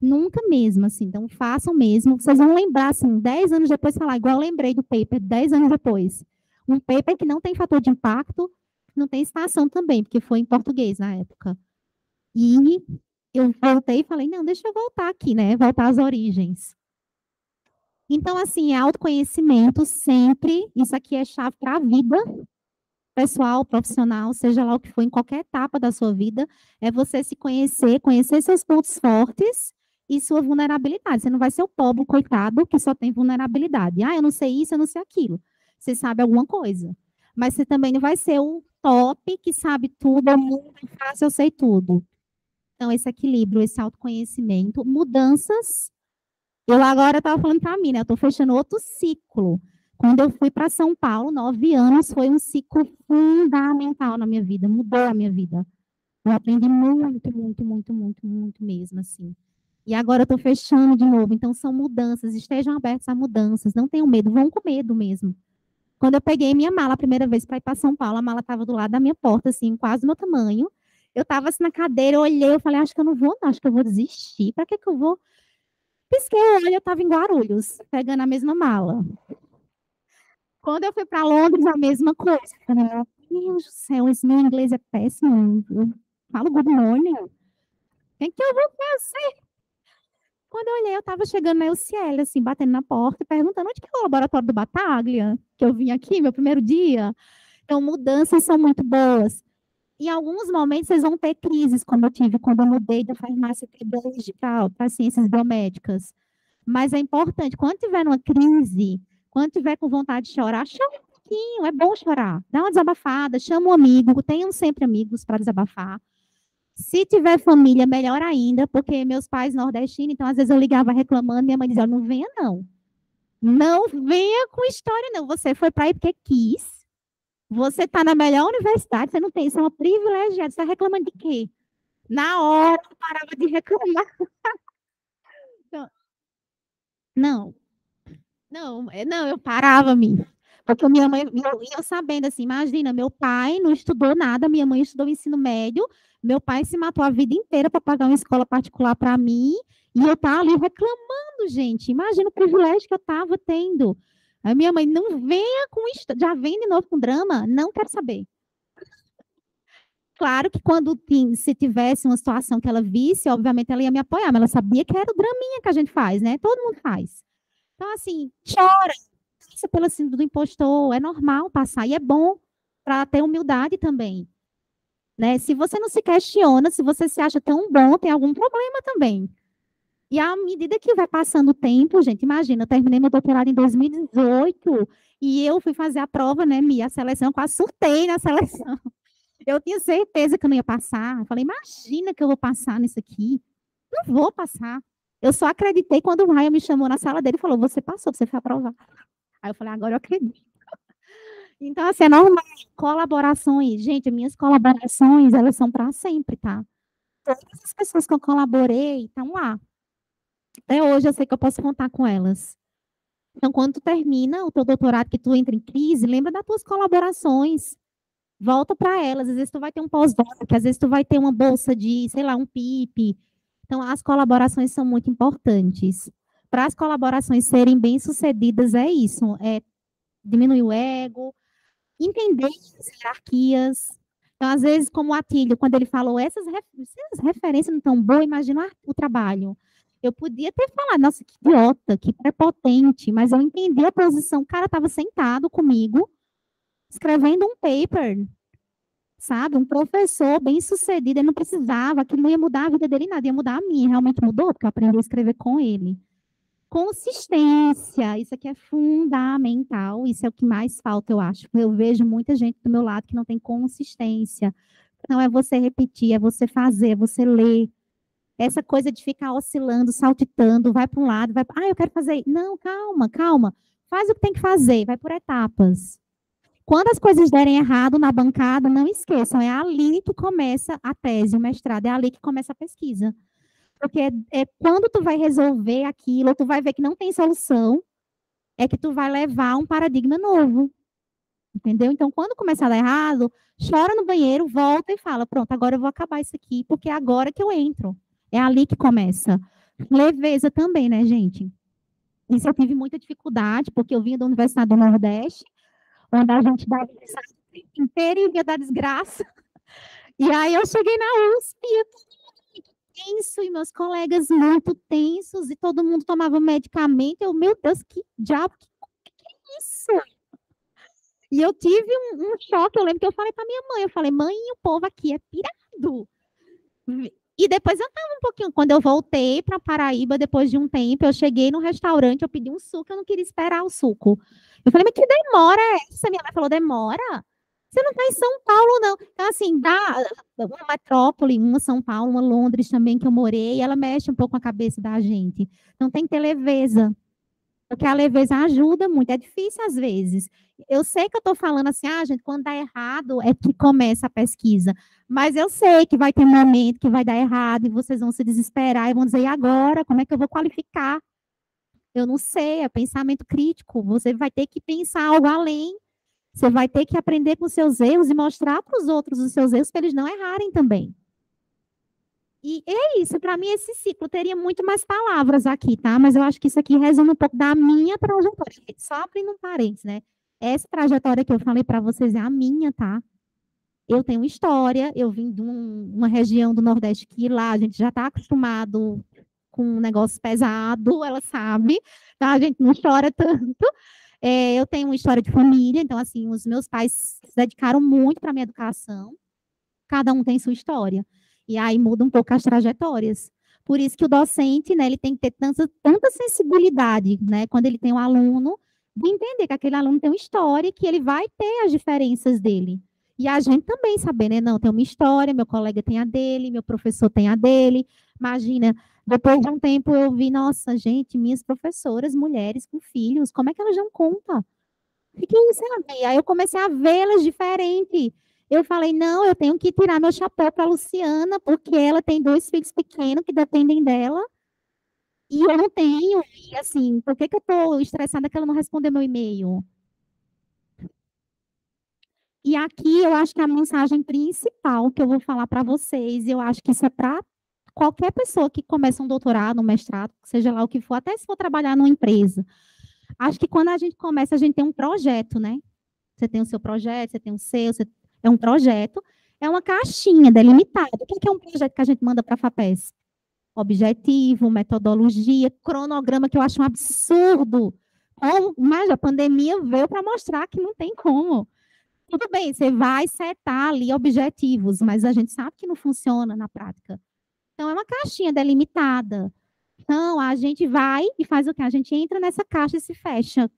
Nunca mesmo, assim. Então, façam mesmo. Vocês vão lembrar, assim, 10 anos depois, falar, igual eu lembrei do paper, 10 anos depois. Um paper que não tem fator de impacto, não tem citação também, porque foi em português na época. E eu voltei e falei, não, deixa eu voltar aqui, né? Voltar às origens. Então, assim, autoconhecimento sempre, isso aqui é chave para a vida, pessoal, profissional, seja lá o que for, em qualquer etapa da sua vida, é você se conhecer, conhecer seus pontos fortes e sua vulnerabilidade. Você não vai ser o pobre coitado que só tem vulnerabilidade. Eu não sei isso, eu não sei aquilo. Você sabe alguma coisa. Mas você também não vai ser o top que sabe tudo, é muito fácil, eu sei tudo. Então, esse equilíbrio, esse autoconhecimento, mudanças. Eu agora estava falando para mim, né? Eu estou fechando outro ciclo. Quando eu fui para São Paulo, 9 anos, foi um ciclo fundamental na minha vida, mudou a minha vida. Eu aprendi muito, muito, muito, muito, muito mesmo, assim. E agora eu estou fechando de novo. Então, são mudanças, estejam abertos a mudanças, não tenham medo, vão com medo mesmo. Quando eu peguei minha mala a primeira vez para ir para São Paulo, a mala estava do lado da minha porta, assim, quase do meu tamanho. Eu estava assim na cadeira, eu olhei, eu falei, acho que eu não vou, não, acho que eu vou desistir. Para que eu vou? Pisquei o olho, eu estava em Guarulhos, pegando a mesma mala. Quando eu fui para Londres, a mesma coisa. Falei, meu Deus do céu, esse meu inglês é péssimo. Eu falo good morning. O que eu vou fazer? Quando eu olhei, eu estava chegando na UCL, assim, batendo na porta e perguntando onde que é o laboratório do Bataglia, que eu vim aqui, meu primeiro dia. Então, mudanças são muito boas. Em alguns momentos, vocês vão ter crises, como eu tive quando eu mudei da farmácia para ciências biomédicas. Mas é importante, quando tiver uma crise, quando tiver com vontade de chorar, chora um pouquinho, é bom chorar. Dá uma desabafada, chama um amigo, tenham sempre amigos para desabafar. Se tiver família, melhor ainda, porque meus pais nordestinos, então às vezes eu ligava reclamando, minha mãe dizia, não venha não. Não venha com história não, você foi para aí porque quis, você está na melhor universidade, você não tem, você é uma privilegiada, você está reclamando de quê? Na hora, eu parava de reclamar. Não, não, não, eu parava, minha. Porque minha mãe, eu sabendo assim, imagina, meu pai não estudou nada, minha mãe estudou ensino médio, meu pai se matou a vida inteira para pagar uma escola particular para mim, e eu estava ali reclamando, gente. Imagina o privilégio que eu estava tendo. A minha mãe, não venha com já vem de novo com drama, não quero saber. Claro que quando se tivesse uma situação que ela visse, obviamente ela ia me apoiar, mas ela sabia que era o draminha que a gente faz, né? Todo mundo faz. Então, assim, chora, passa pela síndrome do impostor, é normal passar, e é bom para ter humildade também, né? Se você não se questiona, se você se acha tão bom, tem algum problema também. E à medida que vai passando o tempo, gente, imagina, eu terminei meu doutorado em 2018 e eu fui fazer a prova, né, a seleção, eu quase surtei na seleção. Eu tinha certeza que eu não ia passar. Eu falei, imagina que eu vou passar nisso aqui. Não vou passar. Eu só acreditei quando o Ryan me chamou na sala dele e falou, você passou, você foi aprovar. Aí eu falei, agora eu acredito. Então, assim, é normal. Colaborações. Gente, minhas colaborações, elas são para sempre, tá? Todas as pessoas que eu colaborei estão lá. Até hoje eu sei que eu posso contar com elas. Então, quando tu termina o teu doutorado, que tu entra em crise, lembra das tuas colaborações. Volta para elas. Às vezes tu vai ter um pós-doc, às vezes tu vai ter uma bolsa de, sei lá, um PIP. Então, as colaborações são muito importantes. Para as colaborações serem bem-sucedidas, é isso. É diminuir o ego, entender as hierarquias. Então, às vezes, como o Atílio, quando ele falou, essas referências não estão boas, imagina o trabalho. Eu podia ter falado, nossa, que idiota, que prepotente, mas eu entendi a posição. O cara estava sentado comigo, escrevendo um paper, sabe? Um professor bem-sucedido, ele não precisava, aquilo não ia mudar a vida dele nada, ia mudar a minha. Realmente mudou, porque eu aprendi a escrever com ele. Consistência, isso aqui é fundamental, isso é o que mais falta, eu acho. Eu vejo muita gente do meu lado que não tem consistência. Não é você repetir, é você fazer, é você ler. Essa coisa de ficar oscilando, saltitando, vai para um lado, vai. Ah, eu quero fazer. Não, calma, calma. Faz o que tem que fazer, vai por etapas. Quando as coisas derem errado na bancada, não esqueçam, é ali que começa a tese, o mestrado, é ali que começa a pesquisa. Porque é quando tu vai resolver aquilo, tu vai ver que não tem solução, é que tu vai levar um paradigma novo. Entendeu? Então, quando começar a dar errado, chora no banheiro, volta e fala: pronto, agora eu vou acabar isso aqui, porque é agora que eu entro. É ali que começa. Leveza também, né, gente? Isso eu tive muita dificuldade, porque eu vinha da Universidade do Nordeste, onde a gente dava inteiro e ia dar desgraça. E aí eu cheguei na USP, tenso, e meus colegas muito tensos, e todo mundo tomava medicamento. Eu, meu Deus, que diabo, que é isso? E eu tive um choque, eu lembro que eu falei para minha mãe, eu falei, mãe, o povo aqui é pirado. E depois eu estava um pouquinho, quando eu voltei para Paraíba, depois de um tempo, eu cheguei no restaurante, eu pedi um suco, eu não queria esperar o suco. Eu falei, mas que demora é essa? Minha mãe falou, demora? Você não está em São Paulo, não. Então, assim, dá uma metrópole, uma São Paulo, uma Londres também, que eu morei, ela mexe um pouco com a cabeça da gente. Então, tem que ter leveza. Porque a leveza ajuda muito, é difícil às vezes. Eu sei que eu estou falando assim, gente, quando dá errado é que começa a pesquisa. Mas eu sei que vai ter um momento que vai dar errado e vocês vão se desesperar e vão dizer, e agora? Como é que eu vou qualificar? Eu não sei, é pensamento crítico. Você vai ter que pensar algo além. Você vai ter que aprender com os seus erros e mostrar para os outros os seus erros para eles não errarem também. E é isso, para mim esse ciclo teria muito mais palavras aqui, tá? Mas eu acho que isso aqui resume um pouco da minha trajetória. Só abrindo um parênteses, né? Essa trajetória que eu falei para vocês é a minha, tá? Eu tenho história, eu vim de uma região do Nordeste que lá a gente já está acostumado com um negócio pesado, ela sabe, tá? A gente não chora tanto. Eu tenho uma história de família, então, assim, os meus pais se dedicaram muito para a minha educação, cada um tem sua história. E aí muda um pouco as trajetórias. Por isso que o docente, né, ele tem que ter tanta sensibilidade, né, quando ele tem um aluno, de entender que aquele aluno tem uma história e que ele vai ter as diferenças dele. E a gente também saber, né, não, tem uma história, meu colega tem a dele, meu professor tem a dele. Imagina, depois de um tempo eu vi, nossa, gente, minhas professoras, mulheres com filhos, como é que elas dão conta? Fiquei, sabe? Aí eu comecei a vê-las diferente. Eu falei, não, eu tenho que tirar meu chapéu para a Luciana, porque ela tem dois filhos pequenos que dependem dela, e eu não tenho. E assim, por que eu estou estressada que ela não respondeu meu e-mail? E aqui eu acho que a mensagem principal que eu vou falar para vocês, eu acho que isso é para qualquer pessoa que começa um doutorado, um mestrado, seja lá o que for, até se for trabalhar numa empresa. Acho que quando a gente começa, a gente tem um projeto, né? Você tem o seu projeto, você tem o seu, é um projeto, é uma caixinha delimitada. O que é um projeto que a gente manda para a FAPESP? Objetivo, metodologia, cronograma, que eu acho um absurdo. Mas a pandemia veio para mostrar que não tem como. Tudo bem, você vai setar ali objetivos, mas a gente sabe que não funciona na prática. Então, é uma caixinha delimitada. Então, a gente vai e faz o quê? A gente entra nessa caixa e se fecha.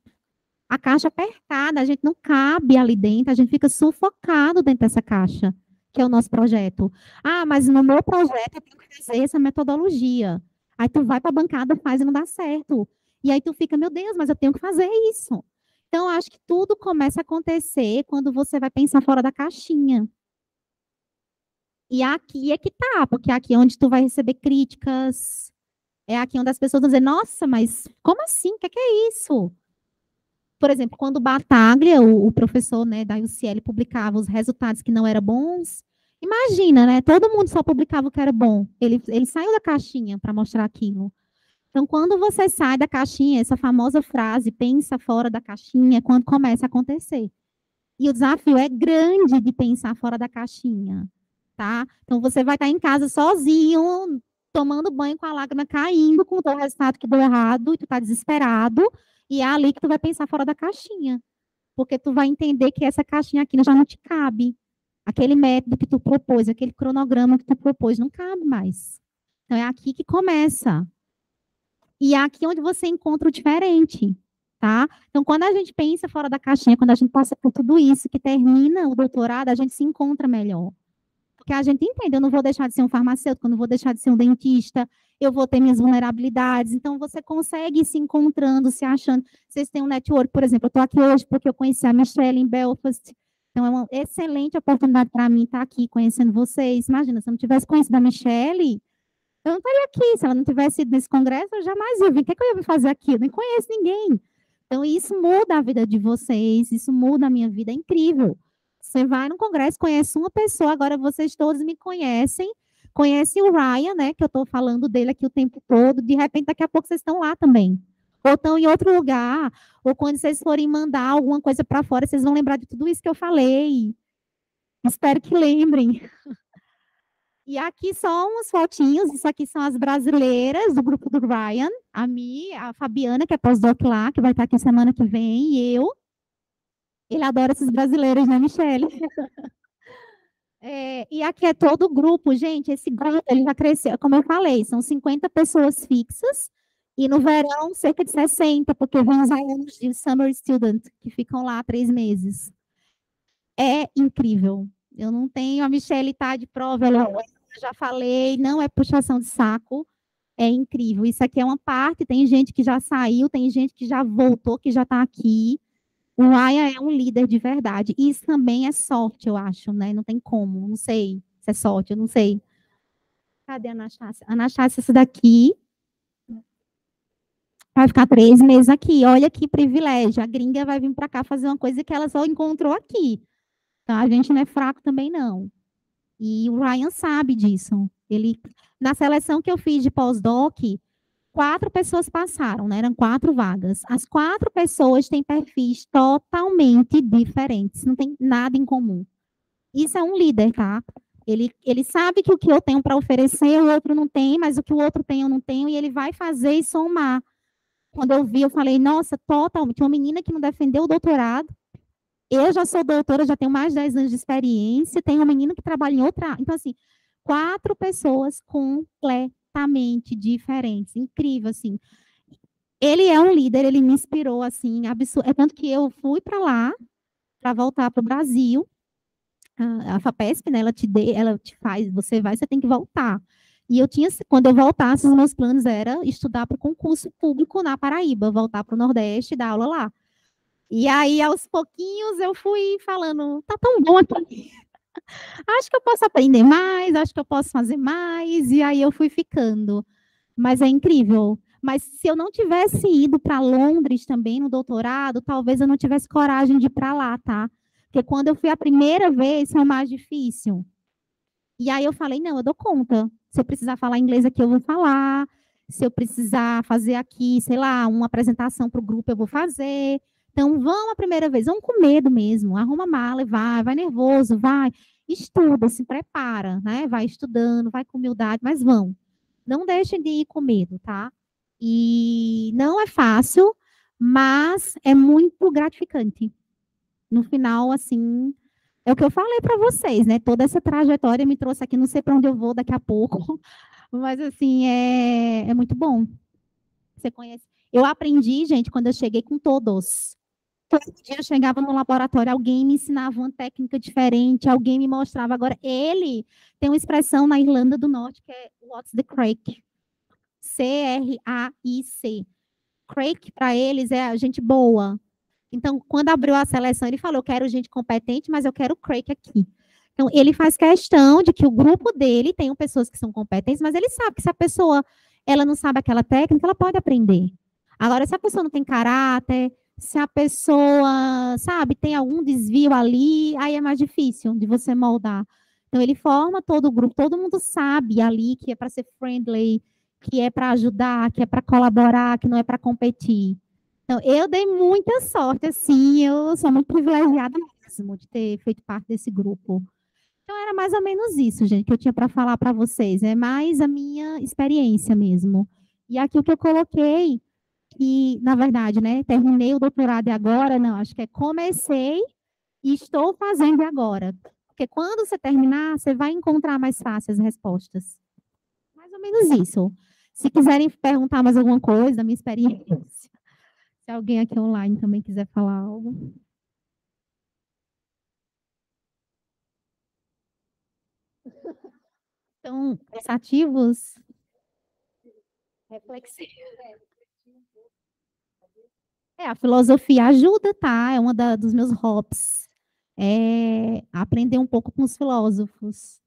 A caixa apertada, a gente não cabe ali dentro, a gente fica sufocado dentro dessa caixa, que é o nosso projeto. Ah, mas no meu projeto eu tenho que fazer essa metodologia. Aí tu vai para a bancada, faz e não dá certo. E aí tu fica, meu Deus, mas eu tenho que fazer isso. Então, acho que tudo começa a acontecer quando você vai pensar fora da caixinha. E aqui é que tá, porque aqui é onde tu vai receber críticas, é aqui onde as pessoas vão dizer, nossa, mas como assim? O que é isso? Por exemplo, quando o Bataglia, o professor, né, da UCL, publicava os resultados que não eram bons, imagina, né? Todo mundo só publicava o que era bom. Ele saiu da caixinha para mostrar aquilo. Então, quando você sai da caixinha, essa famosa frase, pensa fora da caixinha, é quando começa a acontecer. E o desafio é grande de pensar fora da caixinha, tá? Então, você vai estar em casa sozinho, tomando banho com a lágrima caindo, com o teu resultado que deu errado, e tu está desesperado, e é ali que tu vai pensar fora da caixinha. Porque tu vai entender que essa caixinha aqui já não te cabe. Aquele método que tu propôs, aquele cronograma que tu propôs, não cabe mais. Então, é aqui que começa. E é aqui onde você encontra o diferente, tá? Então, quando a gente pensa fora da caixinha, quando a gente passa por tudo isso, que termina o doutorado, a gente se encontra melhor. Porque a gente entende, eu não vou deixar de ser um farmacêutico, eu não vou deixar de ser um dentista, eu vou ter minhas vulnerabilidades. Então, você consegue ir se encontrando, se achando. Vocês têm um network, por exemplo, eu estou aqui hoje porque eu conheci a Michelle em Belfast. Então, é uma excelente oportunidade para mim estar aqui conhecendo vocês. Imagina, se eu não tivesse conhecido a Michelle, eu não estaria aqui. Se ela não tivesse ido nesse congresso, eu jamais ia vir. O que é que eu ia vir fazer aqui? Eu nem conheço ninguém. Então, isso muda a vida de vocês, isso muda a minha vida, é incrível. Você vai no congresso, conhece uma pessoa, agora vocês todos me conhecem, conhecem o Ryan, né, que eu estou falando dele aqui o tempo todo, de repente, daqui a pouco vocês estão lá também. Ou estão em outro lugar, ou quando vocês forem mandar alguma coisa para fora, vocês vão lembrar de tudo isso que eu falei. Espero que lembrem. E aqui só uns fotinhos, isso aqui são as brasileiras do grupo do Ryan, a Mi, a Fabiana, que é pós-doc lá, que vai estar aqui semana que vem, e eu. Ele adora esses brasileiros, né, Michele? E aqui é todo o grupo, gente, esse grupo, ele já cresceu, como eu falei, são 50 pessoas fixas, e no verão, cerca de 60, porque vem os alunos de Summer Student, que ficam lá 3 meses. É incrível. Eu não tenho, a Michele está de prova, eu já falei, não é puxação de saco, é incrível. Isso aqui é uma parte, tem gente que já saiu, tem gente que já voltou, que já está aqui. O Ryan é um líder de verdade. Isso também é sorte, eu acho, né? Não tem como, não sei se é sorte, eu não sei. Cadê a Anastácia? Anastácia, essa daqui vai ficar 3 meses aqui. Olha que privilégio. A gringa vai vir para cá fazer uma coisa que ela só encontrou aqui. Então, a gente não é fraco também, não. E o Ryan sabe disso. Ele, na seleção que eu fiz de pós-doc, 4 pessoas passaram, né? Eram 4 vagas. As 4 pessoas têm perfis totalmente diferentes, não tem nada em comum. Isso é um líder, tá? Ele sabe que o que eu tenho para oferecer, o outro não tem, mas o que o outro tem, eu não tenho, e ele vai fazer e somar. Quando eu vi, eu falei, nossa, totalmente. Uma menina que não defendeu o doutorado, eu já sou doutora, já tenho mais de 10 anos de experiência, tem uma menina que trabalha em outra. Então, assim, 4 pessoas completamente diferentes. Incrível, assim. Ele é um líder, ele me inspirou, assim, absurdo. É tanto que eu fui para lá, para voltar para o Brasil. A FAPESP, né, ela te faz, você vai, você tem que voltar. E eu tinha, quando eu voltasse, os meus planos era estudar para o concurso público na Paraíba, voltar para o Nordeste e dar aula lá. E aí, aos pouquinhos, eu fui falando, tá tão bom aqui. Acho que eu posso aprender mais, acho que eu posso fazer mais, e aí eu fui ficando. Mas é incrível. Mas se eu não tivesse ido para Londres também no doutorado, talvez eu não tivesse coragem de ir para lá, tá? Porque quando eu fui a primeira vez, foi mais difícil. E aí eu falei, não, eu dou conta. Se eu precisar falar inglês aqui, eu vou falar. Se eu precisar fazer aqui, sei lá, uma apresentação para o grupo, eu vou fazer. Então, vão a primeira vez, vão com medo mesmo. Arruma a mala e vai nervoso, vai. Estuda, se prepara, né? Vai estudando, vai com humildade, mas vão. Não deixem de ir com medo, tá? E não é fácil, mas é muito gratificante. No final, assim, é o que eu falei para vocês, né? Toda essa trajetória me trouxe aqui, não sei para onde eu vou daqui a pouco, mas assim, é muito bom. Você conhece? Eu aprendi, gente, quando eu cheguei com todos. Todo dia eu chegava no laboratório, alguém me ensinava uma técnica diferente, alguém me mostrava. Agora, ele tem uma expressão na Irlanda do Norte que é What's the crack? C-R-A-I-C. Crack, para eles, é a gente boa. Então, quando abriu a seleção, ele falou: eu quero gente competente, mas eu quero o Craig aqui. Então, ele faz questão de que o grupo dele tenham pessoas que são competentes, mas ele sabe que se a pessoa ela não sabe aquela técnica, ela pode aprender. Agora, se a pessoa não tem caráter, se a pessoa, sabe, tem algum desvio ali, aí é mais difícil de você moldar. Então, ele forma todo o grupo, todo mundo sabe ali que é para ser friendly, que é para ajudar, que é para colaborar, que não é para competir. Então, eu dei muita sorte, assim, eu sou muito privilegiada mesmo de ter feito parte desse grupo. Então, era mais ou menos isso, gente, que eu tinha para falar para vocês. É mais a minha experiência mesmo. E aqui o que eu coloquei, que, na verdade, né, terminei o doutorado e agora, não, acho que é comecei e estou fazendo agora. Porque quando você terminar, você vai encontrar mais fácil as respostas. Mais ou menos isso. Se quiserem perguntar mais alguma coisa da minha experiência. Se alguém aqui online também quiser falar algo. Então, pensativos, reflexivos. A filosofia ajuda, tá? É uma dos meus hobbies. É aprender um pouco com os filósofos.